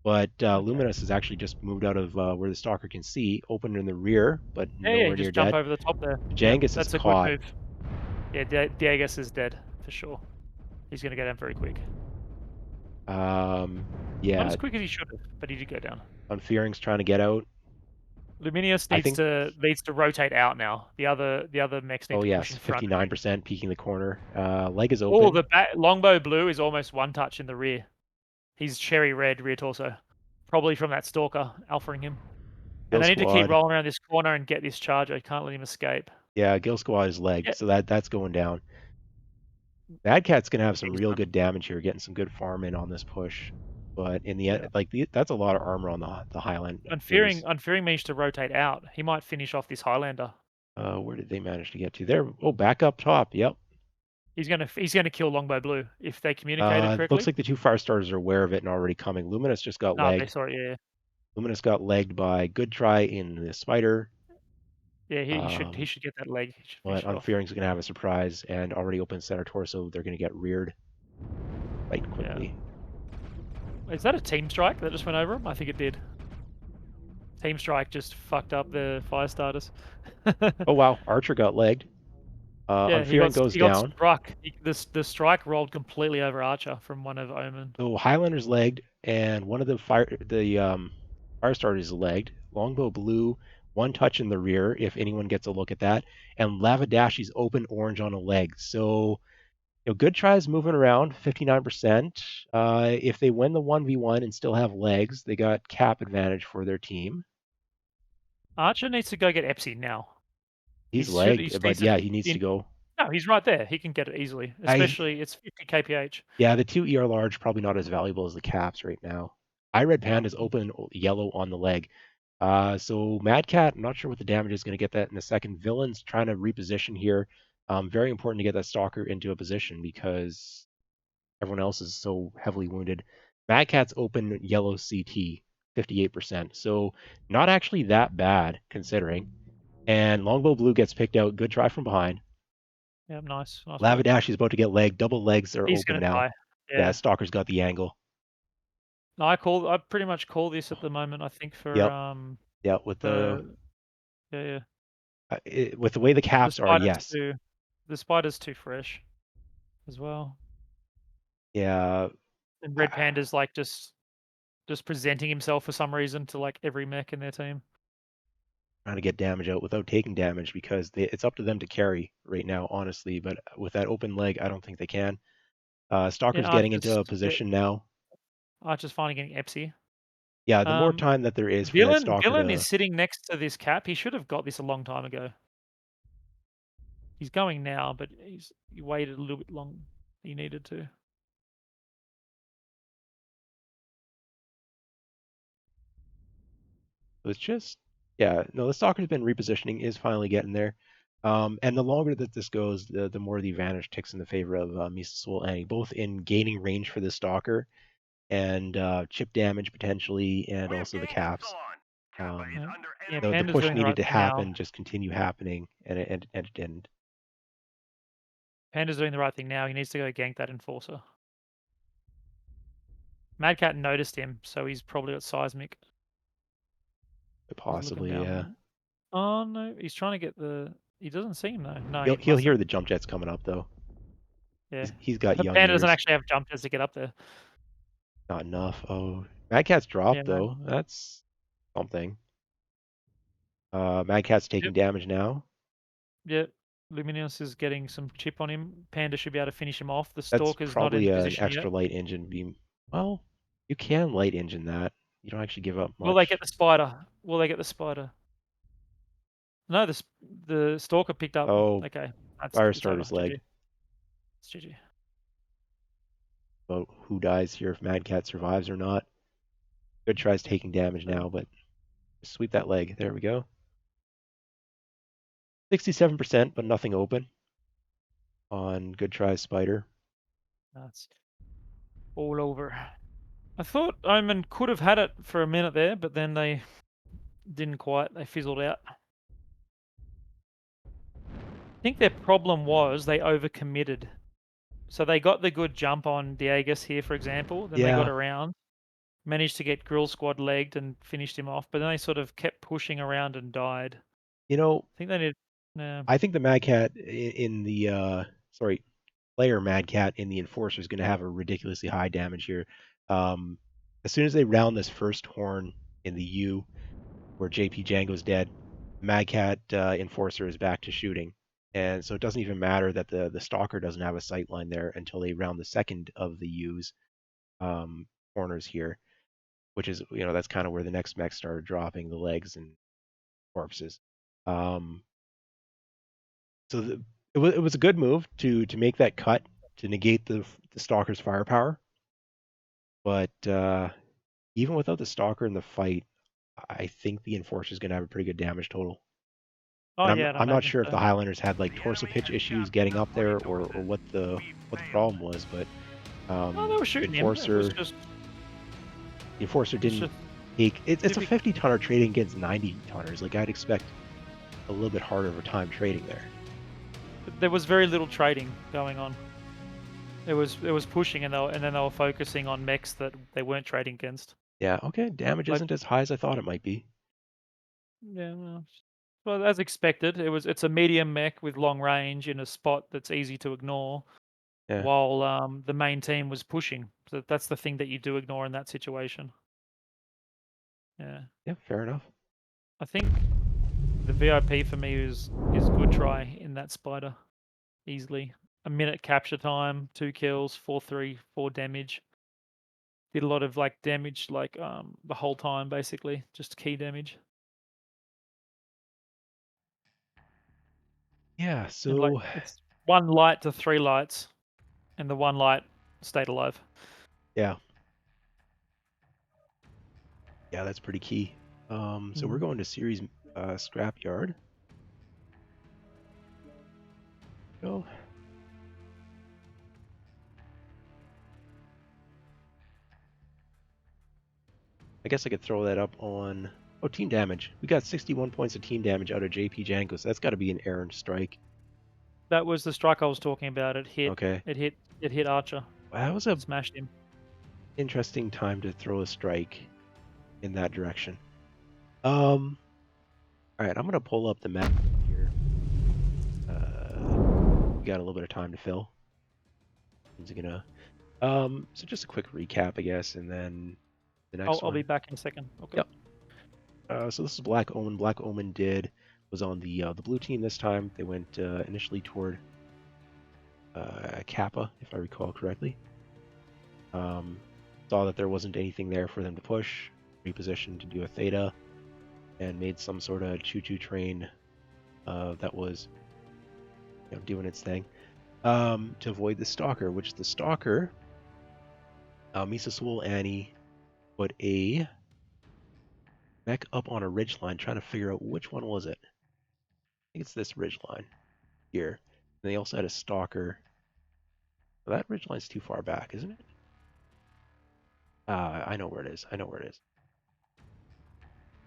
But Okay. Luminous has actually just moved out of where the Stalker can see, open in the rear, but Yeah, yeah. nowhere near Just jump dead. over the top there. Yep, Jangus is that's a good caught. move. Yeah, Diegas is dead for sure. He's gonna go down very quick. Not Yeah, as quick as he should have, but he did go down. Unfearing's trying to get out. Luminius I needs think, to rotate out now. The other mechs need oh to push yes, in front of him. 59% peeking the corner. Leg is Oh, open. the longbow blue is almost one touch in the rear. He's cherry red rear torso, probably from that stalker alphaing him. And Gill they need to keep Squad. rolling around this corner and get this charger. Can't let him escape. Yeah, Gill Squad is Yeah, legged, so that's going down. Bad Cat's gonna have some he's real done. good damage here, getting some good farm in on this push. But in the Yeah. end, that's a lot of armor on the Highlanders. Unfearing managed to rotate out. He might finish off this Highlander. Where did they manage to get to? There. Oh, back up top. Yep. He's gonna kill Longbow Blue if they communicate it Looks correctly. like the 2 fire starters are aware of it and already coming. Luminous just got No, they legged. saw it. Yeah, Luminous got legged by Good Try in the Spider. yeah. He Um, should get that leg. He should but finish it off. Unfearing's gonna have a surprise and already open center torso. They're gonna get reared quite Yeah. quickly. Is that a team strike that just went over him? I think it did. Team strike just fucked up the fire starters. Oh wow, Archer got legged. Yeah, Unfearing goes he got down. struck. The strike rolled completely over Archer from one of Omen. So Highlander's legged, and one of fire starters is legged. Longbow blue, one touch in the rear if anyone gets a look at that, and Lavadashi's open orange on a leg. So Good Tries moving around 59%. If they win the 1v1 and still have legs, they got cap advantage for their team. Archer needs to go get Epsi now. He's He's lagged, but decent yeah, he needs to in. go. No, he's right there. He can get it easily, I especially it's 50 kph. Yeah, the 2 ER large probably not as valuable as the caps right now. I Red No. Panda's open yellow on the leg. So Mad Cat, I'm not sure what the damage is going to get that in a second. Villain's trying to reposition here. Very important to get that Stalker into a position because everyone else is so heavily wounded. Mad Cat's open yellow CT, 58%. So not actually that bad considering. And Longbow Blue gets picked out. Good try from behind. Yeah, nice work. Lavadash is about to get legged. Double legs are He's open gonna now. die. Yeah, Yeah. Stalker's got the angle. No, I pretty much call this at the moment. I think for Yep. Yeah, with the yeah. with the way the The caps are, spider's yes. too the spider's too fresh as well. Yeah, And Red Panda's like just presenting himself for some reason to like every mech in their team. trying to get damage out without taking damage because it's up to them to carry right now, honestly. But with that open leg, I don't think they can. Stalker's Yeah, getting into a position now. Archer's finally getting Epsy. Yeah, the more time that there is for that Stalker Villain is to. sitting next to this cap. He should have got this a long time ago. He's going now, but he waited a little bit long. He needed to. It's just, yeah, no, the Stalker's been repositioning, is finally getting there. And the longer that this goes, the more the advantage ticks in the favor of MESA, SWOL, AHNI, both in gaining range for the Stalker and chip damage potentially, and We have also the gained caps. Epsilon. Kappa is under Yeah, enemy. The Panda's push doing the needed right to thing now. happen, just continue happening, and it didn't. Panda's doing the right thing now. He needs to go gank that enforcer. Mad Cat noticed him, so he's probably got seismic. He's looking Possibly, yeah. down. Oh no, he's trying to get the. He doesn't see him though. No, He'll he he'll hear mustn't. the jump jets coming up though. Yeah, He's got but young Panda doesn't ears. actually have jump jets to get up there. Not enough. Oh, Mad Cat's Yeah, dropped no. though. That's something. Mad Cat's taking Yep. damage now. Yep. Luminous is getting some chip on him. Panda should be able to finish him off. The That's Stalker's not in probably an position yet. extra light engine beam. Well, you can light engine that. You don't actually give up Will they get much. the spider? Will they get the spider? No, the Stalker picked up. Oh, Okay, it's over. Firestarter's GG. leg. It's GG. About who dies here if Mad Cat survives or not. Good tries taking damage now, but sweep that leg. There we go. 67%, but nothing open on Good Try Spider. That's all over. I thought Omen could have had it for a minute there, but then they didn't quite. They fizzled out. I think their problem was they overcommitted. So they got the good jump on Diegas here, for example. Then they got Yeah, around, managed to get Grill Squad legged and finished him off. But then they sort of kept pushing around and died. you know, I think they did. Yeah. I think the Mad Cat in the player Mad Cat in the Enforcer is going to have a ridiculously high damage here. As soon as they round this first horn in the U, where JP Django's dead, Mad Cat Enforcer is back to shooting, and so it doesn't even matter that the Stalker doesn't have a sight line there until they round the second of the U's corners here, which is that's kind of where the next mech started dropping the legs and corpses. So it was a good move to make that cut to negate the Stalker's firepower. But even without the Stalker in the fight, I think the Enforcer is going to have a pretty good damage total. Oh And yeah, I'd I'm not imagine sure if so. the Highlanders had like The torso enemy pitch has issues captured getting the up there, point or sources. what the We problem failed. was, but No, they were shooting him. the Enforcer It's didn't just take. It's a typical. 50 tonner trading against 90 tonners. Like I'd expect a little bit harder of a time trading there. There was very little trading going on. It was pushing, and then they were focusing on mechs that they weren't trading against. Yeah, okay. Damage Like isn't as high as I thought it might be. yeah, well, as expected, it's a medium mech with long range in a spot that's easy to ignore, Yeah. while the main team was pushing. So that's the thing that you do ignore in that situation. Yeah, Yeah, fair enough. I think the VIP for me is good try in that spider, easily. A minute capture time, 2 kills, 4-3, 4 damage. Did a lot of like damage, like the whole time basically, just key damage. Yeah, And like so it's 1 light to 3 lights, and the 1 light stayed alive. yeah. Yeah, that's pretty key. So we're going to series scrapyard. Go. I guess I could throw that up on team damage. We got 61 points of team damage out of JP Django, so that's got to be an errant strike. That was the strike I was talking about. It hit. Okay. It hit Archer. Well, that was a Smashed him. interesting time to throw a strike in that direction. All right, I'm gonna pull up the map here. We got a little bit of time to fill. Gonna. So just a quick recap, I guess, and then the next I'll one. be back in a second. Okay. Yep. So this is Black Omen. Black Omen was on the blue team this time. They went initially toward Kappa, if I recall correctly. Saw that there wasn't anything there for them to push, repositioned to do a Theta, and made some sort of choo-choo train that was doing its thing to avoid the Stalker, which the Stalker, MESA SWOL AHNI put a mech up on a ridgeline trying to figure out which one was it. I think it's this ridgeline here. And they also had a Stalker. Well, that ridgeline's too far back, isn't it? I know where it is.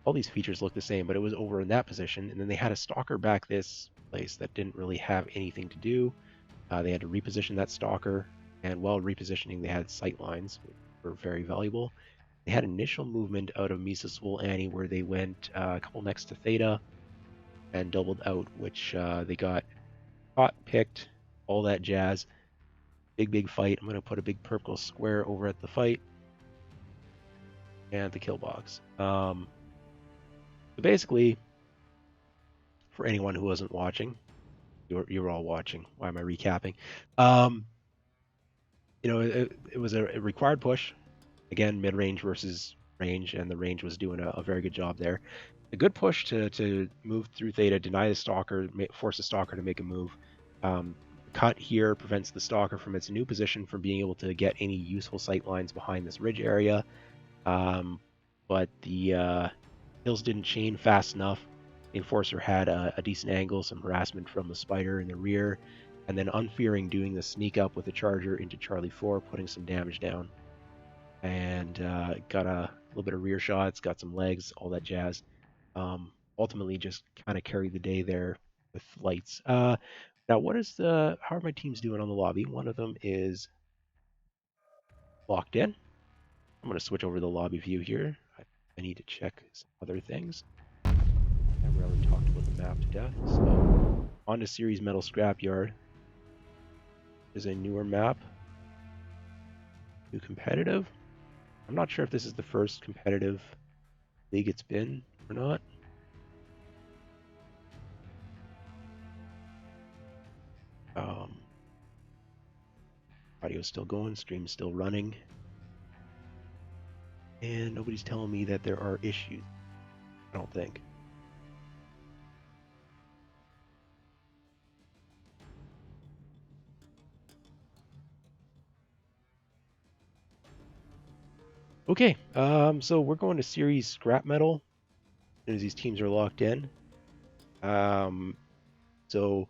All these features look the same, but it was over in that position. And then they had a Stalker back this place that didn't really have anything to do. They had to reposition that Stalker. And while repositioning, they had sight lines, which were very valuable. They had initial movement out of MESA SWOL AHNI where they went a couple next to Theta and doubled out, which they got caught, picked, all that jazz. Big fight. I'm going to put a big purple square over at the fight and the kill box. So basically, for anyone who wasn't watching, you're all watching. Why am I recapping? It was a required push. Again, mid-range versus range, and the range was doing a very good job there. A good push to move through Theta, deny the Stalker, force the Stalker to make a move. Cut here prevents the Stalker from its new position from being able to get any useful sight lines behind this ridge area. But the hills didn't chain fast enough. The Enforcer had a decent angle, some harassment from the Spider in the rear, and then Unfearing doing the sneak up with the Charger into Charlie 4, putting some damage down. And got a little bit of rear shots, got some legs, all that jazz. Ultimately just kind of carried the day there with lights. Now, how are my teams doing on the lobby? One of them is locked in. I'm going to switch over to the lobby view here. I need to check some other things. I've already talked about the map to death. So, on to Series Metal Scrapyard. There's a newer map. New competitive. I'm not sure if this is the first competitive league it's been or not. Audio's still going, stream's still running. And nobody's telling me that there are issues. I don't think. Okay, so we're going to series scrap metal as soon as these teams are locked in. So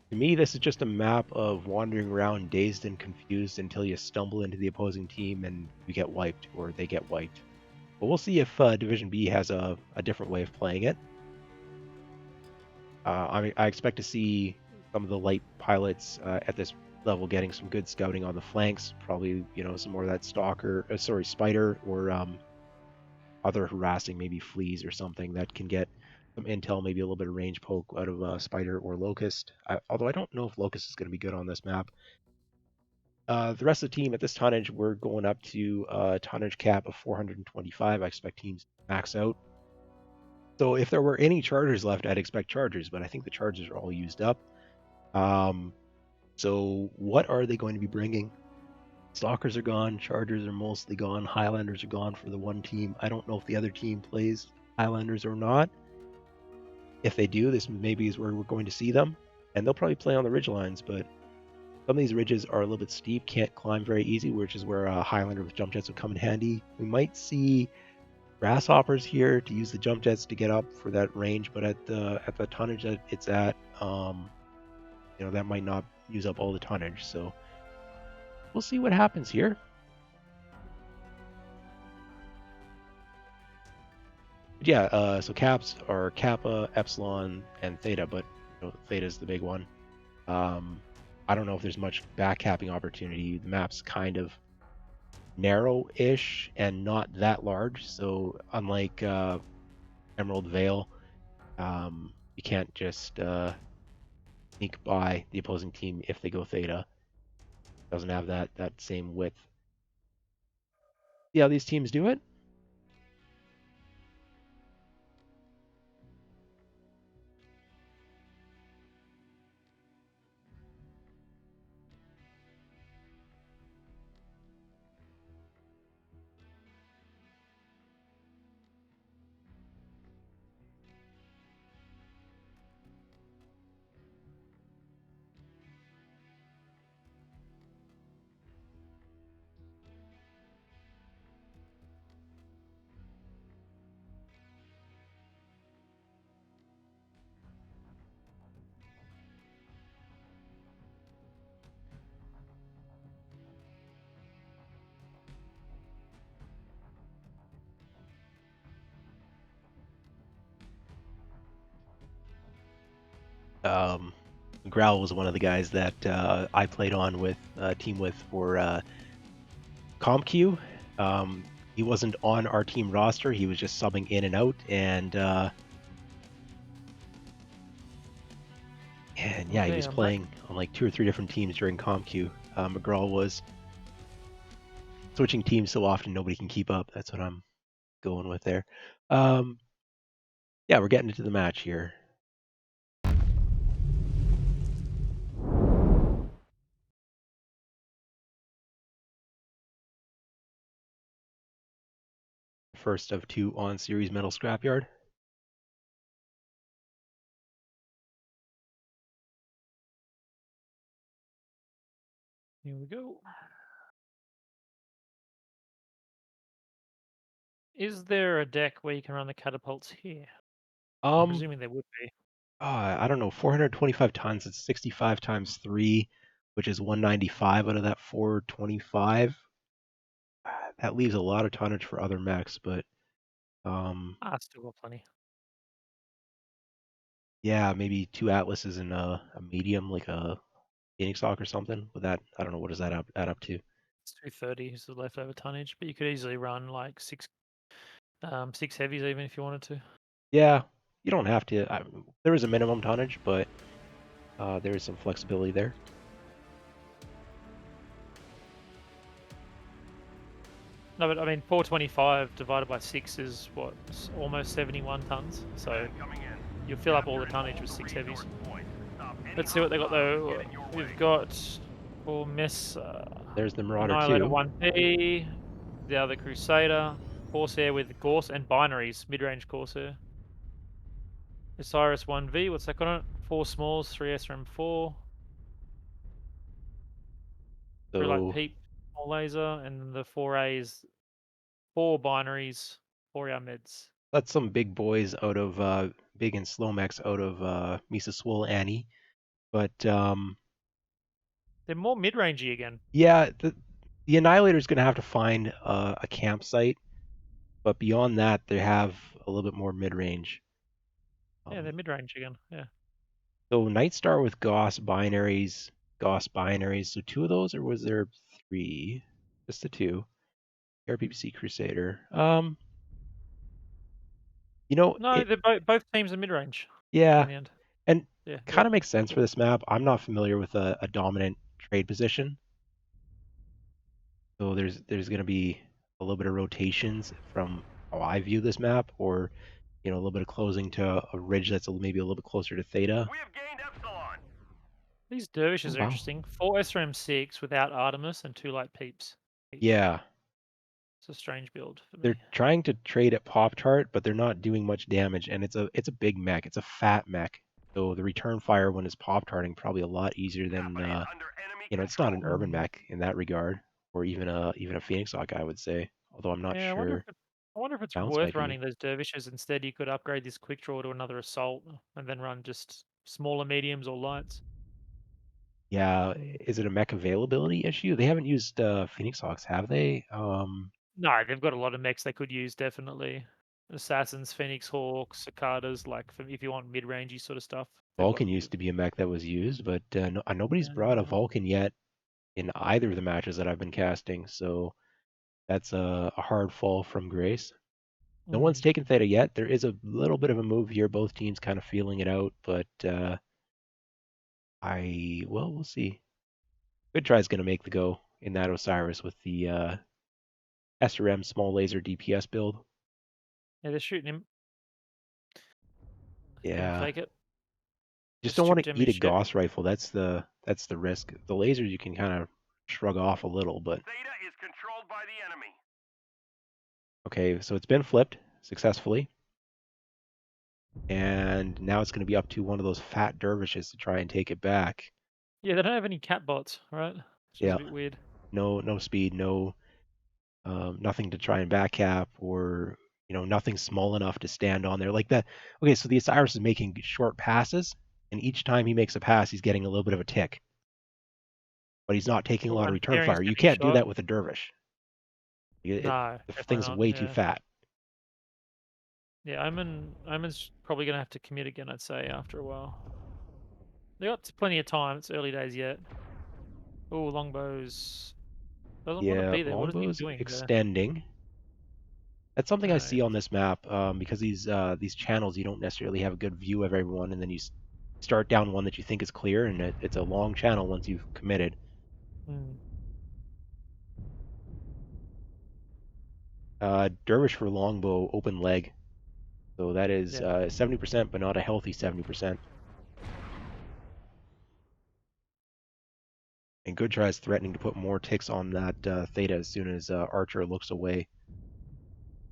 to me, this is just a map of wandering around dazed and confused until you stumble into the opposing team and you get wiped or they get wiped. But we'll see if Division B has a different way of playing it. I expect to see some of the light pilots at this level getting some good scouting on the flanks. Probably, some more of that Spider, or other harassing, maybe fleas or something that can get some intel, maybe a little bit of range poke out of Spider or Locust. Although I don't know if Locust is going to be good on this map. The rest of the team at this tonnage, we're going up to a tonnage cap of 425. I expect teams to max out. So if there were any Chargers left, I'd expect Chargers, but I think the Chargers are all used up. So what are they going to be bringing? Stalkers are gone, Chargers are mostly gone, Highlanders are gone for the one team. I don't know if the other team plays Highlanders or not. if they do, this maybe is where we're going to see them, and they'll probably play on the ridge lines. But some of these ridges are a little bit steep, can't climb very easy, which is where a Highlander with jump jets would come in handy. We might see grasshoppers here to use the jump jets to get up for that range, but at the tonnage that it's at, that might not use up all the tonnage. So we'll see what happens here. But yeah, so caps are Kappa, Epsilon, and Theta, but Theta is the big one. I don't know if there's much back capping opportunity. The map's kind of narrow-ish and not that large, so unlike Emerald Vale, you can't just sneak by the opposing team if they go Theta. Doesn't have that same width. See how these teams do it? Growl was one of the guys that I played on with team with for ComQ. He wasn't on our team roster. He was just subbing in and out, and yeah, he Okay, was I'm playing on like 2 or 3 different teams during ComQ. McGraw was switching teams so often nobody can keep up. That's what I'm going with there. Yeah, we're getting into the match here. First of 2 on series metal scrapyard. Here we go. Is there a deck where you can run the catapults here? I'm presuming there would be. I don't know, 425 tons. It's 65 times 3, which is 195 out of that 425. That leaves a lot of tonnage for other mechs, but Still got plenty. yeah, maybe 2 atlases and a medium, like a Phoenix Hawk or something. With that, I don't know, what does that add up to? It's 230 is the leftover tonnage, but you could easily run like six heavies even if you wanted to. Yeah, you don't have to. There is a minimum tonnage, but there is some flexibility there. No, but I mean 425 divided by 6 is what, almost 71 tons. So you'll fill up all the tonnage with 6 heavies. Let's see what they got though. We've got for MESA. There's the Marauder Annihilator 2. 1P, the other Crusader, Corsair with Gorse and binaries, mid-range Corsair. Osiris 1V, what's that got on it? 4 smalls, 3 SRM4. 3 light So peep, small laser, and then the 4As, 4 binaries, 4 meds. that's some big boys out of big and slow mechs out of MESA SWOL AHNI. But they're more mid-rangey again. yeah, the Annihilator is going to have to find a campsite, but beyond that, they have a little bit more mid-range. Yeah, they're mid-range again. Yeah. So Nightstar with Gauss binaries. So 2 of those, or was there 3? Just the 2. RPPC Crusader. No, they're both teams are mid-range. Yeah, In the end. and Yeah. kind of makes sense for this map. I'm not familiar with a dominant trade position, so there's going to be a little bit of rotations from how I view this map, or a little bit of closing to a ridge that's maybe a little bit closer to Theta. We have gained Epsilon. These dervishes Oh, are wow. interesting. 4 SRM6 without Artemis and 2 light peeps each. Yeah. It's a strange build for me. They're trying to trade at Pop-Tart, but they're not doing much damage, and it's a big mech. It's a fat mech. So the return fire when it's Pop-Tarting probably a lot easier than Kappa is under enemy it's not an control. urban mech in that regard, or even a Phoenix Hawk, I would say. Although I'm not Yeah, sure. I wonder if it's Bounce worth might be. running those dervishes. Instead, you could upgrade this quick draw to another assault and then run just smaller mediums or lights. Yeah, Mm. is it a mech availability issue? They haven't used Phoenix Hawks, have they? No, they've got a lot of mechs they could use, definitely. Assassins, Phoenix Hawks, Cicadas, like if you want mid-rangey sort of stuff, they've got Vulcan used to be a mech that was used, but nobody's brought a yeah. Vulcan yet in either of the matches that I've been casting, so that's a hard fall from grace. No one's Mm. taken Theta yet. There is a little bit of a move here. Both teams kind of feeling it out, but we'll see. Good Try's going to make the go in that Osiris with the SRM small laser DPS build. Yeah, they're shooting him. They're gonna Yeah, fake it. just Just don't want stripped to him eat his a shit. Gauss rifle. That's the risk. The lasers you can kind of shrug off a little, but Theta is controlled by the enemy. okay. So it's been flipped successfully, and now it's going to be up to one of those fat dervishes to try and take it back. Yeah, they don't have any cat bots, right? It's just Yeah, a bit weird. no speed, no nothing to try and back cap, or nothing small enough to stand on there like that. Okay, so the Osiris is making short passes, and each time he makes a pass, he's getting a little bit of a tick, but he's not taking a Well, lot of return unpairing's fire. You getting can't do shot. that with a dervish. No, The definitely thing's not. way too Yeah. fat. Yeah, Omen's probably gonna have to commit again, I'd say, after a while. They got plenty of time. It's early days yet. Oh, Longbows doesn't want to Yeah, be there. What is he longbow's doing there? extending. That's something I see Yeah. on this map, because these channels you don't necessarily have a good view of everyone, and then you start down one that you think is clear, and it's a long channel once you've committed. Hmm. Dervish for longbow, open leg. So that is Yeah. 70%, but not a healthy 70%. And Good Try is threatening to put more ticks on that Theta as soon as Archer looks away.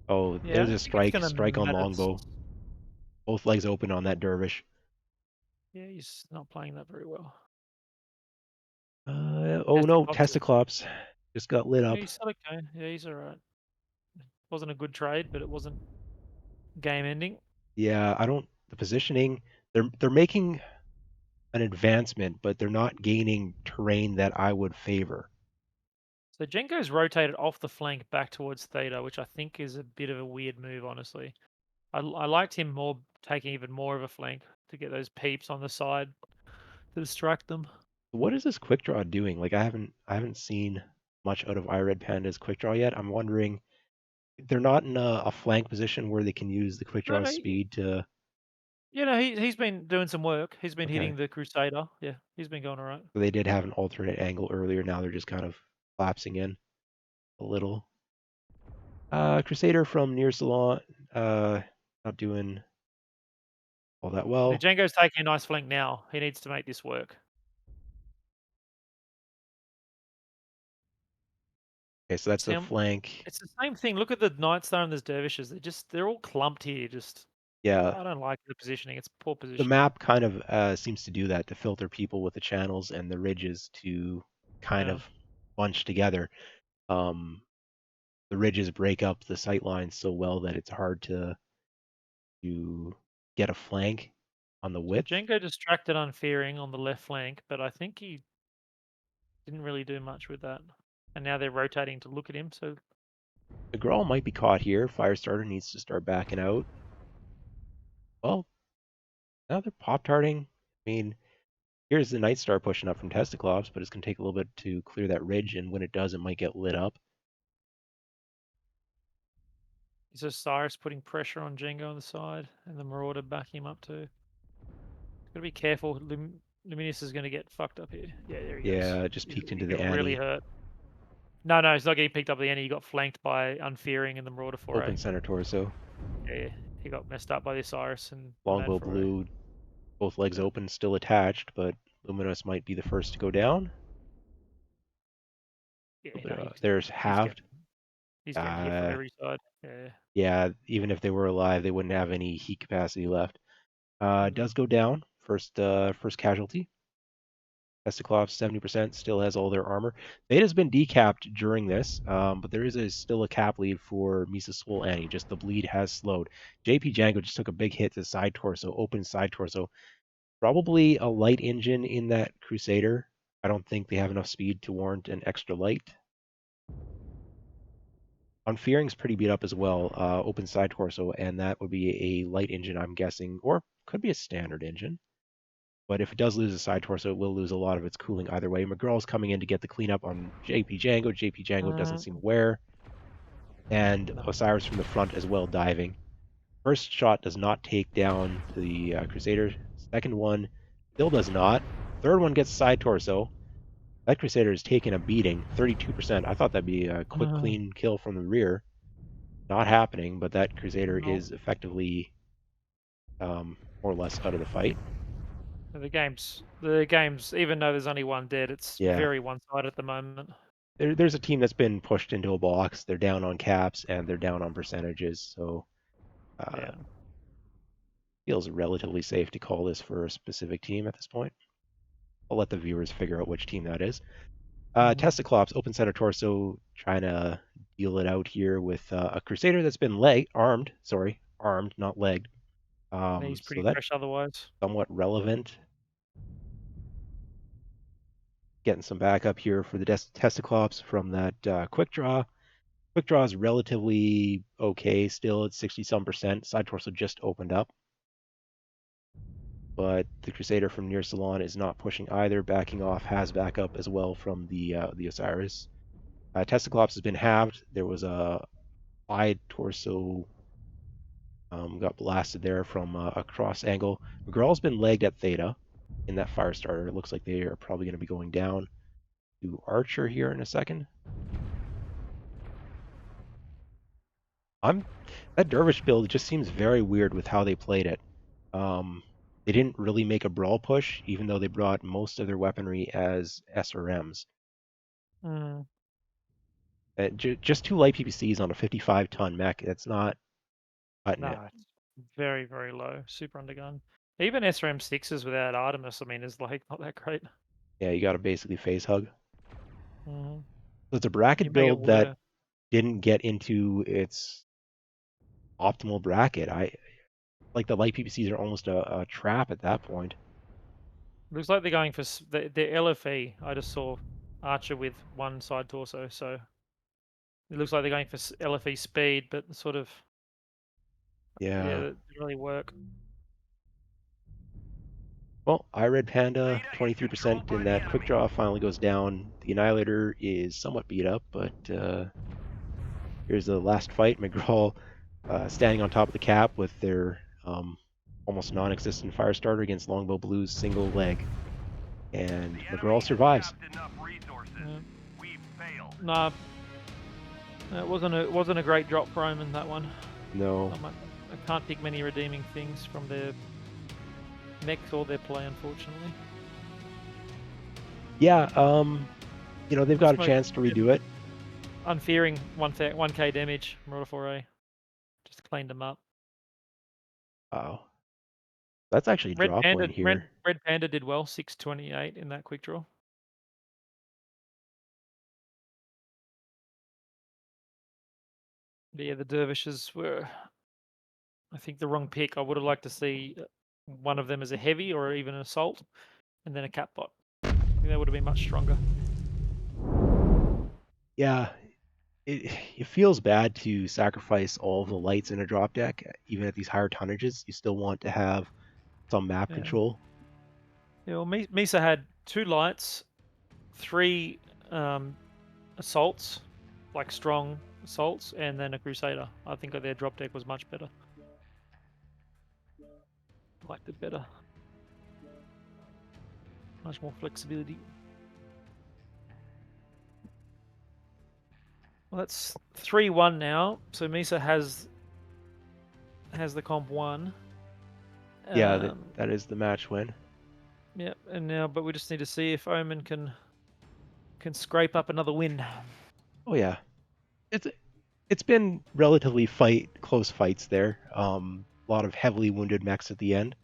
Oh, Yeah, I there's a don't think it's strike. gonna Strike on matter. longbow. Both legs open on that Dervish. Yeah, he's not playing that very well. Oh no, Testiclops is. Testiclops just got lit Yeah, up. he's still okay. Yeah, he's alright. Wasn't a good trade, but it wasn't game ending. Yeah, I don't. The positioning. They're making an advancement, but they're not gaining terrain that I would favor. So Jenko's rotated off the flank back towards Theta, which I think is a bit of a weird move, honestly. I liked him more taking even more of a flank to get those peeps on the side to distract them. What is this quick draw doing? Like I haven't seen much out of iRed Panda's quick draw yet. I'm wondering, they're not in a flank position where they can use the quick No, draw no, speed to. he's been doing some work. He's been Okay, hitting the Crusader. Yeah, he's been going alright. so they did have an alternate angle earlier. Now they're just kind of collapsing in a little. Crusader from near Salon, not doing all that Yeah, well. Django's taking a nice flank now. He needs to make this work. Okay, so that's a Sam, flank. it's the same thing. Look at the Night Star and the Dervishes. They're all clumped here. Just Yeah, I don't like the positioning. It's poor the positioning. map kind of seems to do that to filter people with the channels and the ridges to kind Yeah. of bunch together. Um, the ridges break up the sight lines so well that it's hard to get a flank on the So width. Django distracted Unfearing on the left flank, but I think he didn't really do much with that. And now they're rotating to look at him. So The Grawl might be caught here. Firestarter needs to start backing out. Well, now they're pop-tarting. I mean, here's the Night Star pushing up from Testiclops, but it's going to take a little bit to clear that ridge, and when it does, it might get lit up. is Osiris putting pressure on Django on the side, and the Marauder backing him up too. Gotta be careful. Luminous is gonna get fucked up here. Yeah, there he goes. Yeah, just peeked He into the got really Annie. hurt. No, he's not getting picked up at the end. He got flanked by Unfearing in the Marauder foray. Open center torso. Yeah, he got messed up by the Osiris and Longbow Nomad foray. blue, both legs open, still attached, but Luminous might be the first to go down. Yeah, But, no, there's he's halved. He's getting hit from Uh, every side. Yeah. yeah, even if they were alive, they wouldn't have any heat capacity left. Does Mm. go down. First casualty. Testiclops 70% still has all their armor. Theta's been decapped during this, but there is still a cap lead for MESA SWOL AHNI. Just the bleed has slowed. JP Django just took a big hit to the side torso, open side torso. Probably a light engine in that Crusader. I don't think they have enough speed to warrant an extra light. On Fearing's pretty beat up as well, open side torso, and that would be a light engine, I'm guessing, or could be a standard engine. But if it does lose a side torso, it will lose a lot of its cooling either way. McGraw's coming in to get the cleanup on JP Django. JP Django doesn't seem aware. And Osiris from the front as well diving. First shot does not take down the Crusader. Second one still does not. Third one gets side torso. That Crusader is taking a beating, 32%. I thought that'd be a quick, clean kill from the rear. Not happening, but that Crusader No. is effectively more or less out of the fight. The game's, even though there's only one dead, it's Yeah. very one-sided at the moment. There's a team that's been pushed into a box. They're down on caps and they're down on percentages. So Yeah. feels relatively safe to call this for a specific team at this point. I'll let the viewers figure out which team that is. Testiclops, open center torso, trying to deal it out here with a Crusader that's been armed, not legged. And he's So pretty that's fresh otherwise. somewhat relevant. Getting some backup here for the Testiclops from that quick draw. Quick draw is relatively okay still at 60-some%. Side torso just opened up. But the Crusader from near Salon is not pushing either, backing off, has backup as well from the Osiris. Testiclops has been halved. There was a wide torso got blasted there from a cross angle. McGraw's been legged at Theta in that fire starter. It looks like they are probably going to be going down to Archer here in a second. That Dervish build just seems very weird with how they played it. They didn't really make a brawl push, even though they brought most of their weaponry as SRMs. Just two light PPCs on a 55-ton mech. That's not cutting it. No, it's very, very low. Super undergun. Even SRM6s without Artemis, I mean, is like not that great. Yeah, you got to basically phase hug. Mm. So it's a You bracket make it build that work. didn't get into its optimal bracket. I like the light PPCs are almost a trap at that point. Looks like they're going for the LFE. I just saw Archer with one side torso, so it looks like they're going for LFE speed, but sort of yeah, Yeah. it didn't really work. Well, I read Panda, Theta is 23% controlled in by that the quick enemy. draw finally goes down. The Annihilator is somewhat beat up, but here's the last fight. McGraw standing on top of the cap with their almost non-existent fire starter against Longbow Blue's single leg. And The McGraw enemy survives. has tapped enough resources. Yeah. We've failed. Nah, it wasn't a great drop for Omen, that one. No. I can't pick many redeeming things from their mechs or their play, unfortunately. Yeah, they've got a chance to redo it. Unfearing 1k damage, Marauder 4A. Just cleaned them up. Wow. That's actually a drop win here. Red Panda did well, 628 in that quick draw. But yeah, the Dervishes were, I think, the wrong pick. I would have liked to see one of them as a heavy or even an assault, and then a cat bot. I think that would have been much stronger. Yeah, it feels bad to sacrifice all the lights in a drop deck, even at these higher tonnages. You still want to have some map control. Yeah, well, MESA had 2 lights, 3 assaults, like strong assaults, and then a Crusader. I think their drop deck was much better. Liked it better. Much more flexibility. Well, that's 3-1 now. So MESA has the comp 1. Yeah, that is the match win. Yep, and now, but we just need to see if Omen can scrape up another win. Oh yeah, It's been relatively close fights there. A lot of heavily wounded mechs at the end.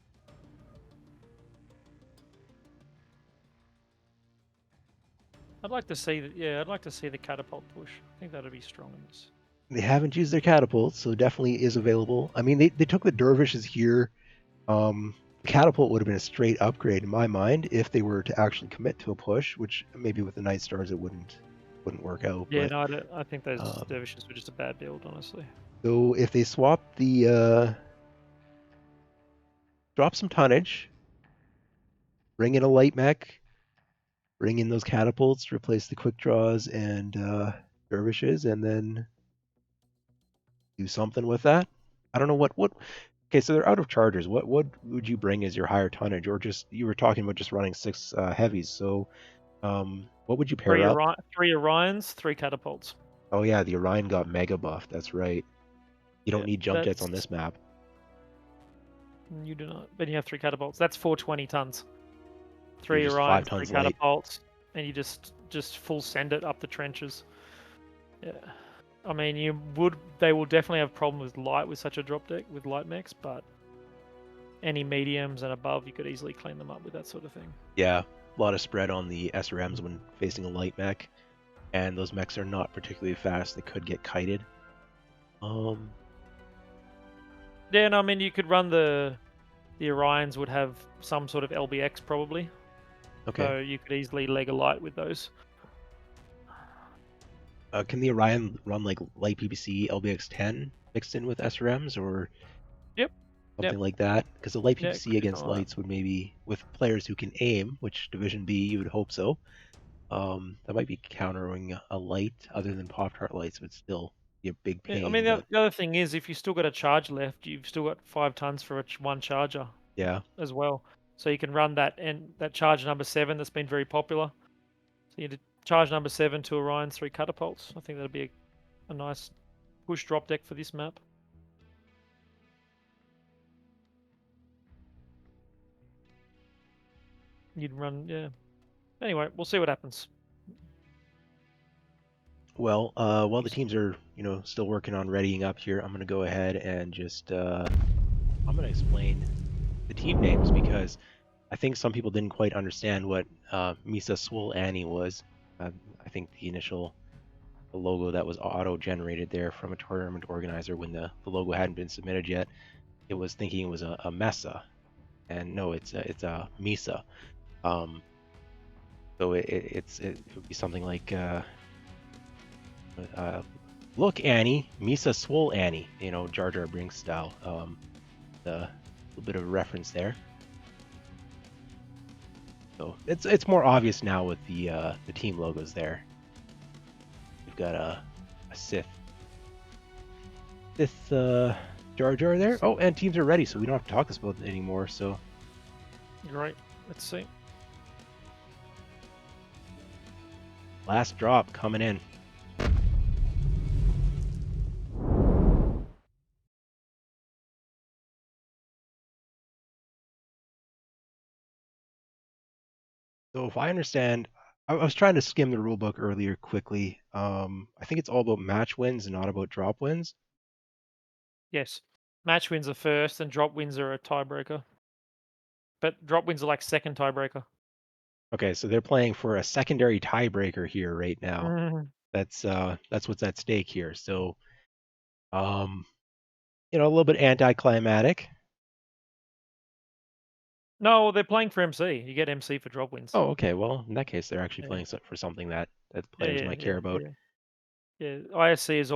I'd like to see that. Yeah, I'd like to see the catapult push. I think that'd be strong in this. They haven't used their catapults, so definitely is available. I mean, they took the dervishes here. The catapult would have been a straight upgrade in my mind if they were to actually commit to a push, which maybe with the Night Stars it wouldn't work out. Yeah, But no, I think those um, dervishes were just a bad build, honestly. so if they swap the drop some tonnage, bring in a light mech, bring in those catapults, replace the quick draws and dervishes, and then do something with that. I don't know what. Okay, so they're out of chargers. What would you bring as your higher tonnage, or just you were talking about just running 6 heavies? So what would you pair up? Three Orions, 3 catapults. Oh yeah, the Orion got mega buffed. That's right. You don't Yeah, need jump jets on this map. You do not. Then you have 3 catapults. That's 420 tons. You're 3 just 5 Orions, 3 tons light. catapults, and you just full send it up the trenches. Yeah. I mean, they will definitely have problems with light with such a drop deck with light mechs, but any mediums and above, you could easily clean them up with that sort of thing. Yeah, a lot of spread on the SRMs when facing a light mech, and those mechs are not particularly fast. They could get kited. Yeah, and I mean, you could run the Orions would have some sort of LBX probably. Okay. So you could easily leg a light with those. Can the Orion run like light PPC LBX10 mixed in with SRMs or Yep. something like that? Because the light Yeah, PPC against lights would maybe, with players who can aim, which Division B you would hope so, that might be countering a light other than Pop-Tart lights, but still be a big pain. I mean, the other thing is, if you still got a charge left, you've still got 5 tons for one charger. Yeah. As well, so you can run that charge number 7 that's been very popular. So you did charge number 7 to Orion's 3 catapults. I think that'd be a nice push drop deck for this map. You'd run, yeah. Anyway, we'll see what happens. Well, while the teams are, still working on readying up here, I'm going to go ahead and just, I'm going to explain the team names because I think some people didn't quite understand what MESA SWOL AHNI was. I think the initial logo that was auto-generated there from a tournament organizer when the logo hadn't been submitted yet, it was thinking it was a MESA, and no, it's a MESA. So it would be something like look Annie, MESA SWOL AHNI, Jar Jar Binks style. A little bit of a reference there. So it's more obvious now with the team logos there. We've got a Sith Jar Jar there. Oh, and teams are ready, so we don't have to talk about it anymore. So Great. Let's see. Last drop coming in. So if I understand, I was trying to skim the rulebook earlier quickly. I think it's all about match wins and not about drop wins. Yes. Match wins are first and drop wins are a tiebreaker. But drop wins are like second tiebreaker. Okay, so they're playing for a secondary tiebreaker here right now. Mm-hmm. That's what's at stake here. So, a little bit anticlimactic. No, they're playing for MC. You get MC for drop wins. Oh, okay. Well, in that case, they're actually playing for something that players might care about. Yeah, ISC is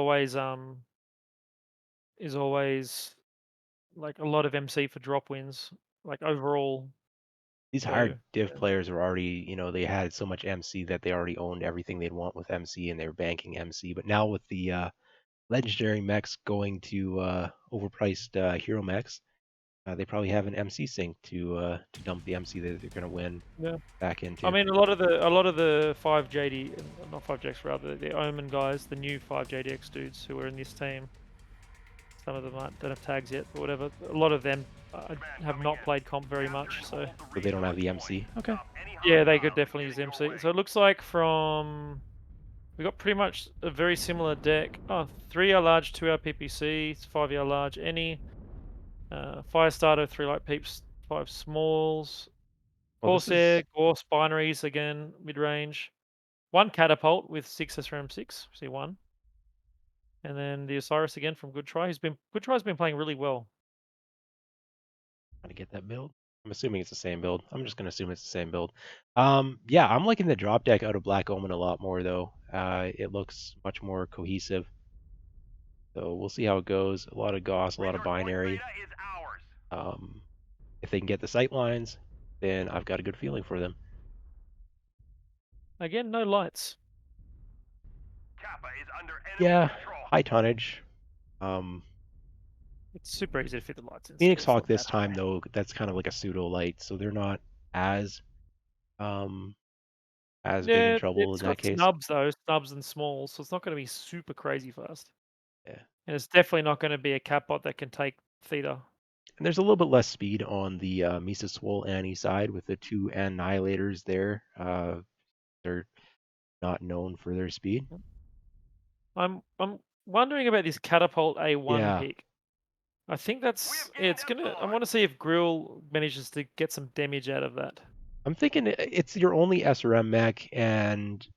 always like a lot of MC for drop wins, like overall. These higher div players are already, they had so much MC that they already owned everything they'd want with MC and they were banking MC. But now with the legendary mechs going to overpriced hero mechs, they probably have an MC sync to dump the MC that they're going to win back into. I mean, a lot of the 5JD, not 5JX rather, the Omen guys, the new 5JDX dudes who are in this team. Some of them don't have tags yet, but whatever. A lot of them have not played comp very much, so they don't have the MC. Okay. Yeah, they could definitely use MC. So it looks like from We got pretty much a very similar deck. Oh, 3R large, 2R PPC, 5R large, any. Fire starter, 3 light peeps, 5 smalls. Well, this is Corsair, Gorse, binaries again, mid range. 1 catapult with 6 SRM6, see 1. And then the Osiris again from Good Try. Good Try's been playing really well. trying to get that build. I'm assuming it's the same build. I'm just gonna assume it's the same build. Yeah, I'm liking the drop deck out of Black Omen a lot more though. It looks much more cohesive. So we'll see how it goes. A lot of Gauss, a lot of Resource point binary. beta is ours. If they can get the sight lines, then I've got a good feeling for them. Again, no lights. Kappa is under enemy Yeah, control. high tonnage. It's super easy to fit the lights in still. Phoenix It's Hawk not this that time hard. though, that's kind of like a pseudo light, so they're not as um as big in Yeah, trouble in it's that got case. snubs though, snubs and smalls, so it's not going to be super crazy fast. Yeah. And it's definitely not going to be a catbot that can take Theta. And there's a little bit less speed on the MESA SWOL AHNI side with the two annihilators there. They're not known for their speed. I'm wondering about this catapult A1 Yeah, pick. I think We that's have gained it's gonna. I Epsilon. want to see if Grill manages to get some damage out of that. I'm thinking it's your only SRM mech, and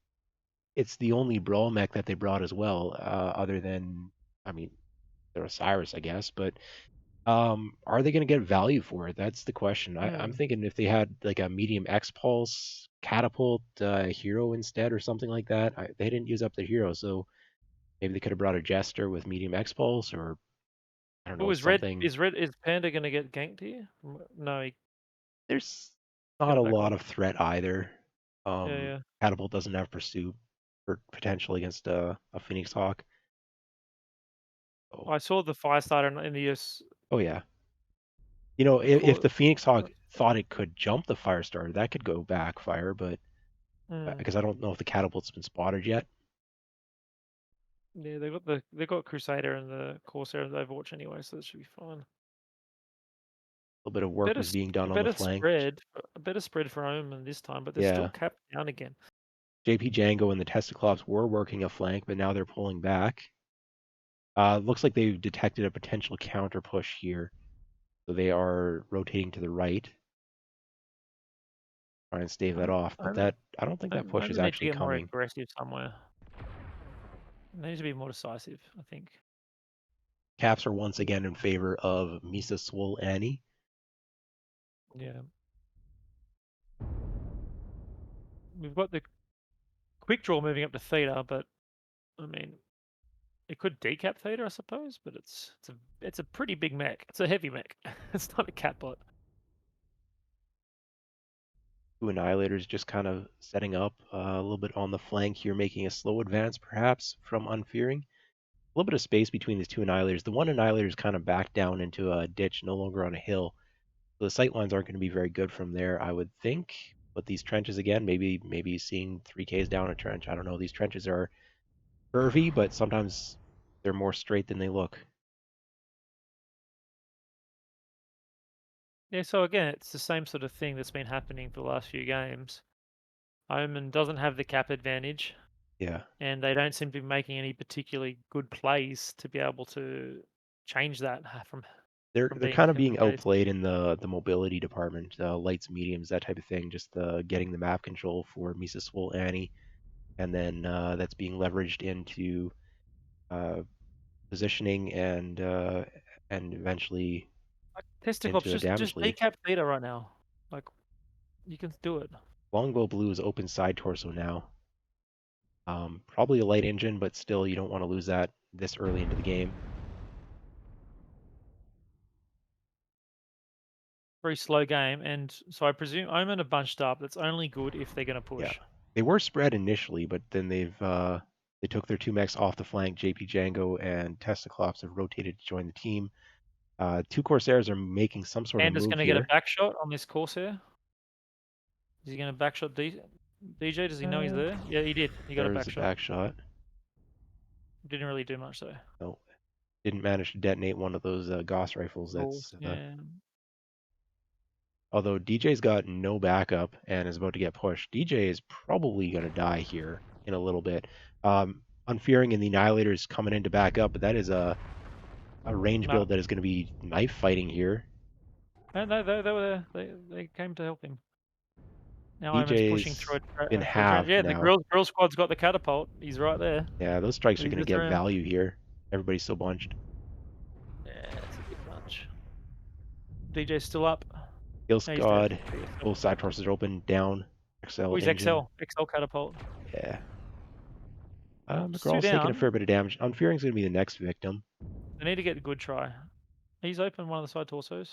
it's the only brawl mech that they brought as well, other than, I mean, they're Osiris, I guess, but are they going to get value for it? That's the question. I'm Hmm. thinking if they had like a medium X pulse catapult hero instead or something like that. They didn't use up the hero, so maybe they could have brought a jester with medium X pulse, or I don't Oh, know, something. is Panda gonna get ganked here? No, he There's got not it a back lot on. of threat either. Yeah, yeah. Catapult doesn't have pursuit for potential against a Phoenix Hawk. Oh, I saw the fire starter in the US. oh yeah. You know, The if core. the Phoenix Hawk thought it could jump the Firestarter, that could go backfire, but Mm. because I don't know if the catapult's been spotted yet. Yeah, they got Crusader and the Corsair and Overwatch anyway, so that should be fine. A little bit of work was being done A on the better flank. spread, a better spread for Omen this time, but they're still Yeah, capped down again. JP Django and the Testaclops were working a flank, but now they're pulling back. Looks like they've detected a potential counter push here, so they are rotating to the right, trying to stave that off. But Omen, that I don't think that push is Omen need to actually get more coming. aggressive somewhere. They need to be more decisive, I think. Caps are once again in favor of Misa SWOL AHNI. Yeah. We've got the quick draw moving up to Theta, but I mean, it could decap Theta, I suppose, but it's a pretty big mech. It's a heavy mech. It's not a catbot. Two Annihilators just kind of setting up a little bit on the flank here, making a slow advance perhaps from Unfearing. A little bit of space between these two Annihilators. The one Annihilator is kind of backed down into a ditch, no longer on a hill. So the sight lines aren't going to be very good from there, I would think. But these trenches again, maybe seeing 3Ks down a trench. I don't know. These trenches are curvy, but sometimes they're more straight than they look. Yeah, so again, it's the same sort of thing that's been happening for the last few games. Omen doesn't have the cap advantage, Yeah. and they don't seem to be making any particularly good plays to be able to change that from They're being kind of from the being case. outplayed in the mobility department, lights, mediums, that type of thing. Just getting the map control for Misa SWOL AHNI, and then that's being leveraged into uh, positioning and eventually Like Testiclops, into a damage just lead. decap Theta right now. Like you can do it. Longbow Blue is open side torso now. Probably a light engine, but still you don't want to lose that this early into the game. Very slow game, and so I presume Omen are bunched up. That's only good if they're going to Yeah, push. they were spread initially, but then they took their two mechs off the flank. JP Django and Testaclops have rotated to join the team. Two Corsairs are making some sort of Panda's move going to get a here. back shot on this Corsair. Is he going to backshot DJ? Does he know he's Uh, there? Yeah, he did. He got a there's back a shot. back shot. Didn't really do much though. No, didn't manage to detonate one of those Gauss rifles. Balls. That's Yeah. although DJ's got no backup and is about to get pushed. DJ is probably going to die here in a little bit. Unfearing and the Annihilator is coming in to back up, but that is a range No. build that is going to be knife fighting here. No, they were there. They came to help him. Now Omen's pushing DJ's through been a trench. halved Yeah, the now. grill squad's got the catapult. He's right there. Yeah, those strikes are He going to gets get around. value here. Everybody's so bunched. Yeah, it's a bit much. DJ's still up. Kill No, he's dead. Squad, both side torsos are open, down. XL Oh, he's engine. XL catapult. Yeah. It's two McGraw's taking a down. fair bit of damage. Unfearing's going to be the next victim. They need to get a good try. He's open one of the side torsos.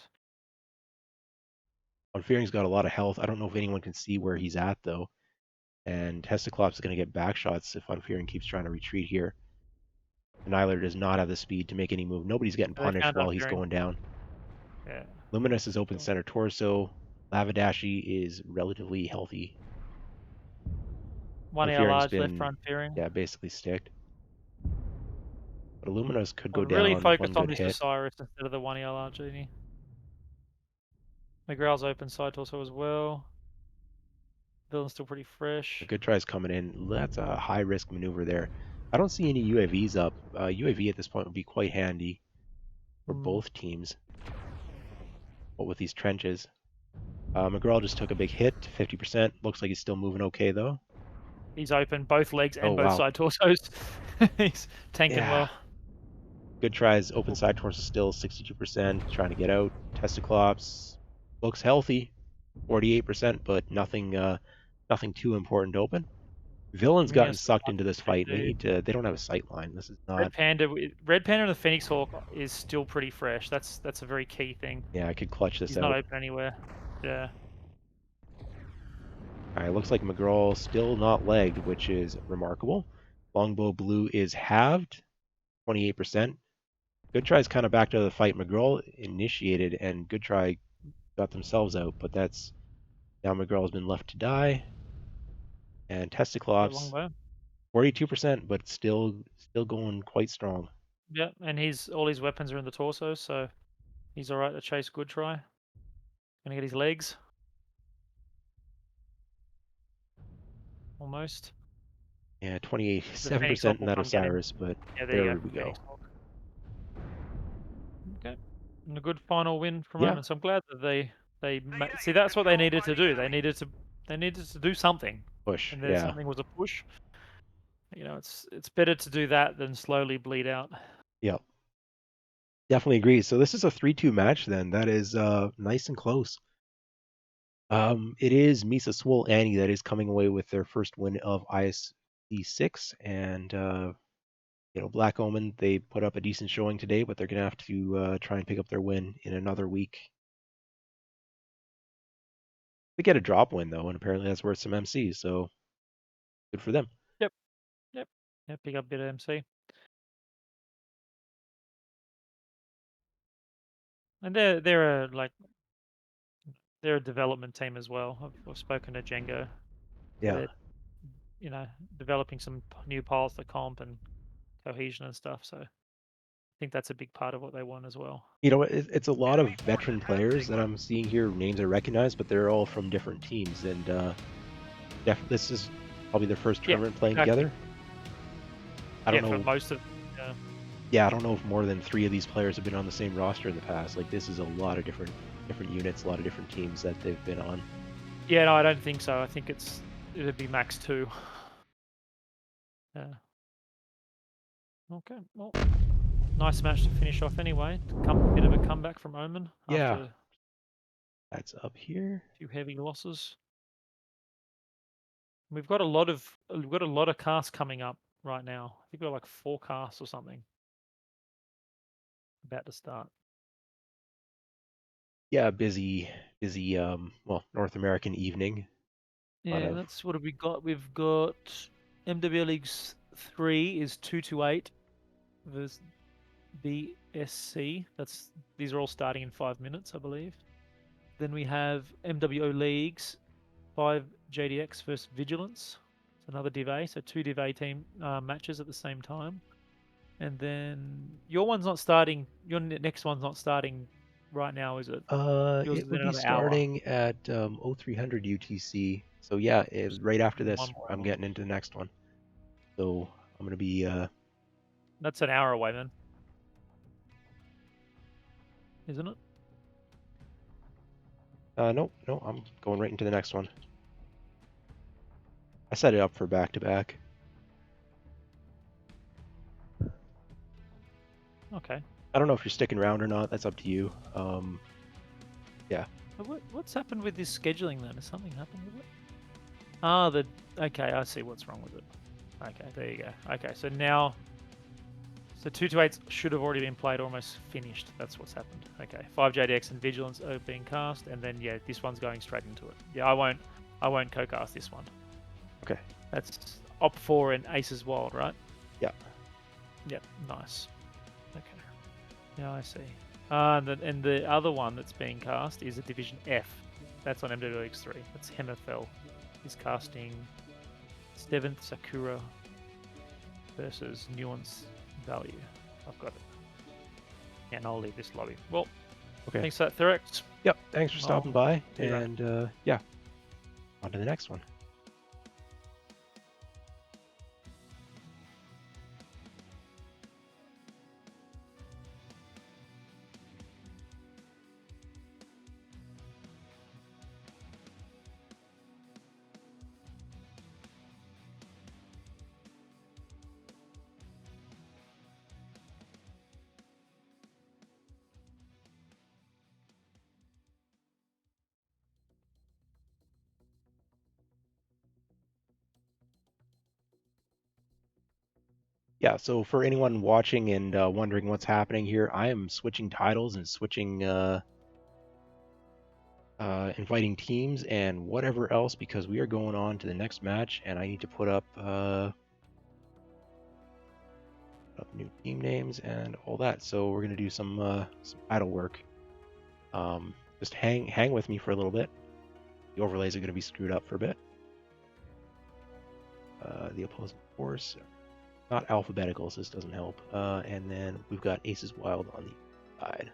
Unfearing's got a lot of health. I don't know if anyone can see where he's at, though. And Hestaclops is going to get back shots if Unfearing keeps trying to retreat here. Annihilator does not have the speed to make any move. Nobody's getting They punished found while he's Unfearing. going down. Yeah. Luminous is open center torso. Lavadashi is relatively healthy. One AR Unfearing's large left been, for Unfearing. yeah, basically sticked. But Luminous could go I'd really down one focused on good this hit. Osiris instead of the one AR large, didn't he? McGraw's open side torso as well. Villain's still pretty fresh. A good try is coming in. That's a high risk maneuver there. I don't see any UAVs up. UAV at this point would be quite handy for both teams. But with these trenches. McGraw just took a big hit, 50%. Looks like he's still moving okay, though. He's open both legs and Oh, both wow. side torsos. He's tanking well. Good tries. Open side torso still, 62%. Trying to get out. Testaclops looks healthy, 48%, but nothing too important to open. Villain's gotten sucked into this fight. They don't have a sight line. This is not. Red Panda and the Phoenix Hawk is still pretty fresh. That's a very key thing. Yeah, I could clutch this He's out. not open anywhere. Yeah. Alright, looks like McGraw still not legged, which is remarkable. Longbow Blue is halved, 28%. Good Try's kind of back to the fight. McGraw initiated, and Good Try got themselves out, but that's now McGraw's been left to die. And Testaclops, 42%, but still going quite strong. Yeah, and all his weapons are in the torso, so he's alright to chase Good Try. Gonna get his legs. Almost. Yeah, 27% in that Osiris, but yeah, there we go. Okay, and a good final win from Omen. So I'm glad that they see that's what they needed to do. They needed to do something. Push, and something was a push. You know, it's better to do that than slowly bleed out. Yep. Definitely agree. So this is a 3-2 match then. That is nice and close. It is MESA SWOL AHNI that is coming away with their first win of ISC6, and Black Omen, they put up a decent showing today, but they're gonna have to try and pick up their win in another week. They get a drop win though, and apparently that's worth some MC, so good for them. Yep. Yeah, pick up a bit of MC. And they're a development team as well. I've spoken to Django. Yeah. They're, developing some new pilots for comp and cohesion and stuff. So I think that's a big part of what they want as well. It's a lot of veteran players that I'm seeing here. Names I recognize, but they're all from different teams, and this is probably their first tournament playing together. I don't know. For most of. Yeah, I don't know if more than 3 of these players have been on the same roster in the past. Like, this is a lot of different units, a lot of different teams that they've been on. Yeah, no, I don't think so. I think it'd be max 2. Yeah. Okay, well, nice match to finish off anyway. A bit of a comeback from Omen. Yeah. That's up here. A few heavy losses. We've got a lot of casts coming up right now. I think we've got like 4 casts or something about to start. Yeah, busy North American evening. Yeah, that's what have we got? We've got MW Leagues 3 is 2-8 versus BSC. These are all starting in 5 minutes, I believe. Then we have MWO Leagues 5 JDX versus Vigilance. It's another Div A, so 2 Div A team matches at the same time. And then your one's not starting. Your next one's not starting right now, is it? It would be starting at 0300 UTC. So yeah, right after this, I'm getting into the next one. So I'm gonna be That's an hour away, man. Isn't it? no, I'm going right into the next one. I set it up for back-to-back. Okay. I don't know if you're sticking around or not. That's up to you. Yeah. What's happened with this scheduling then? Has something happened with it? Ah, okay, I see what's wrong with it. Okay, there you go. Okay, so now, so 228s should have already been played, almost finished. That's what's happened. Okay, 5JDX and Vigilance are being cast, and then yeah, this one's going straight into it. Yeah, I won't co-cast this one. Okay. That's Op 4 and Aces Wild, right? Yeah. Yep, nice. Okay. Yeah, I see. And the other one that's being cast is a Division F. That's on MWX3. That's Hemifel. He's casting Seventh Sakura versus Nuance Value. I've got it. And I'll leave this lobby. Well, Okay. thanks for that, Therex. Yep. Thanks for stopping by. see you around. And yeah, on to the next one. Yeah, so for anyone watching and wondering what's happening here, I am switching titles and switching inviting teams and whatever else because we are going on to the next match and I need to put up new team names and all that. So we're gonna do some title work. Just hang with me for a little bit. The overlays are gonna be screwed up for a bit. The opposing force, not alphabetical, so this doesn't help. And then we've got Aces Wild on the side.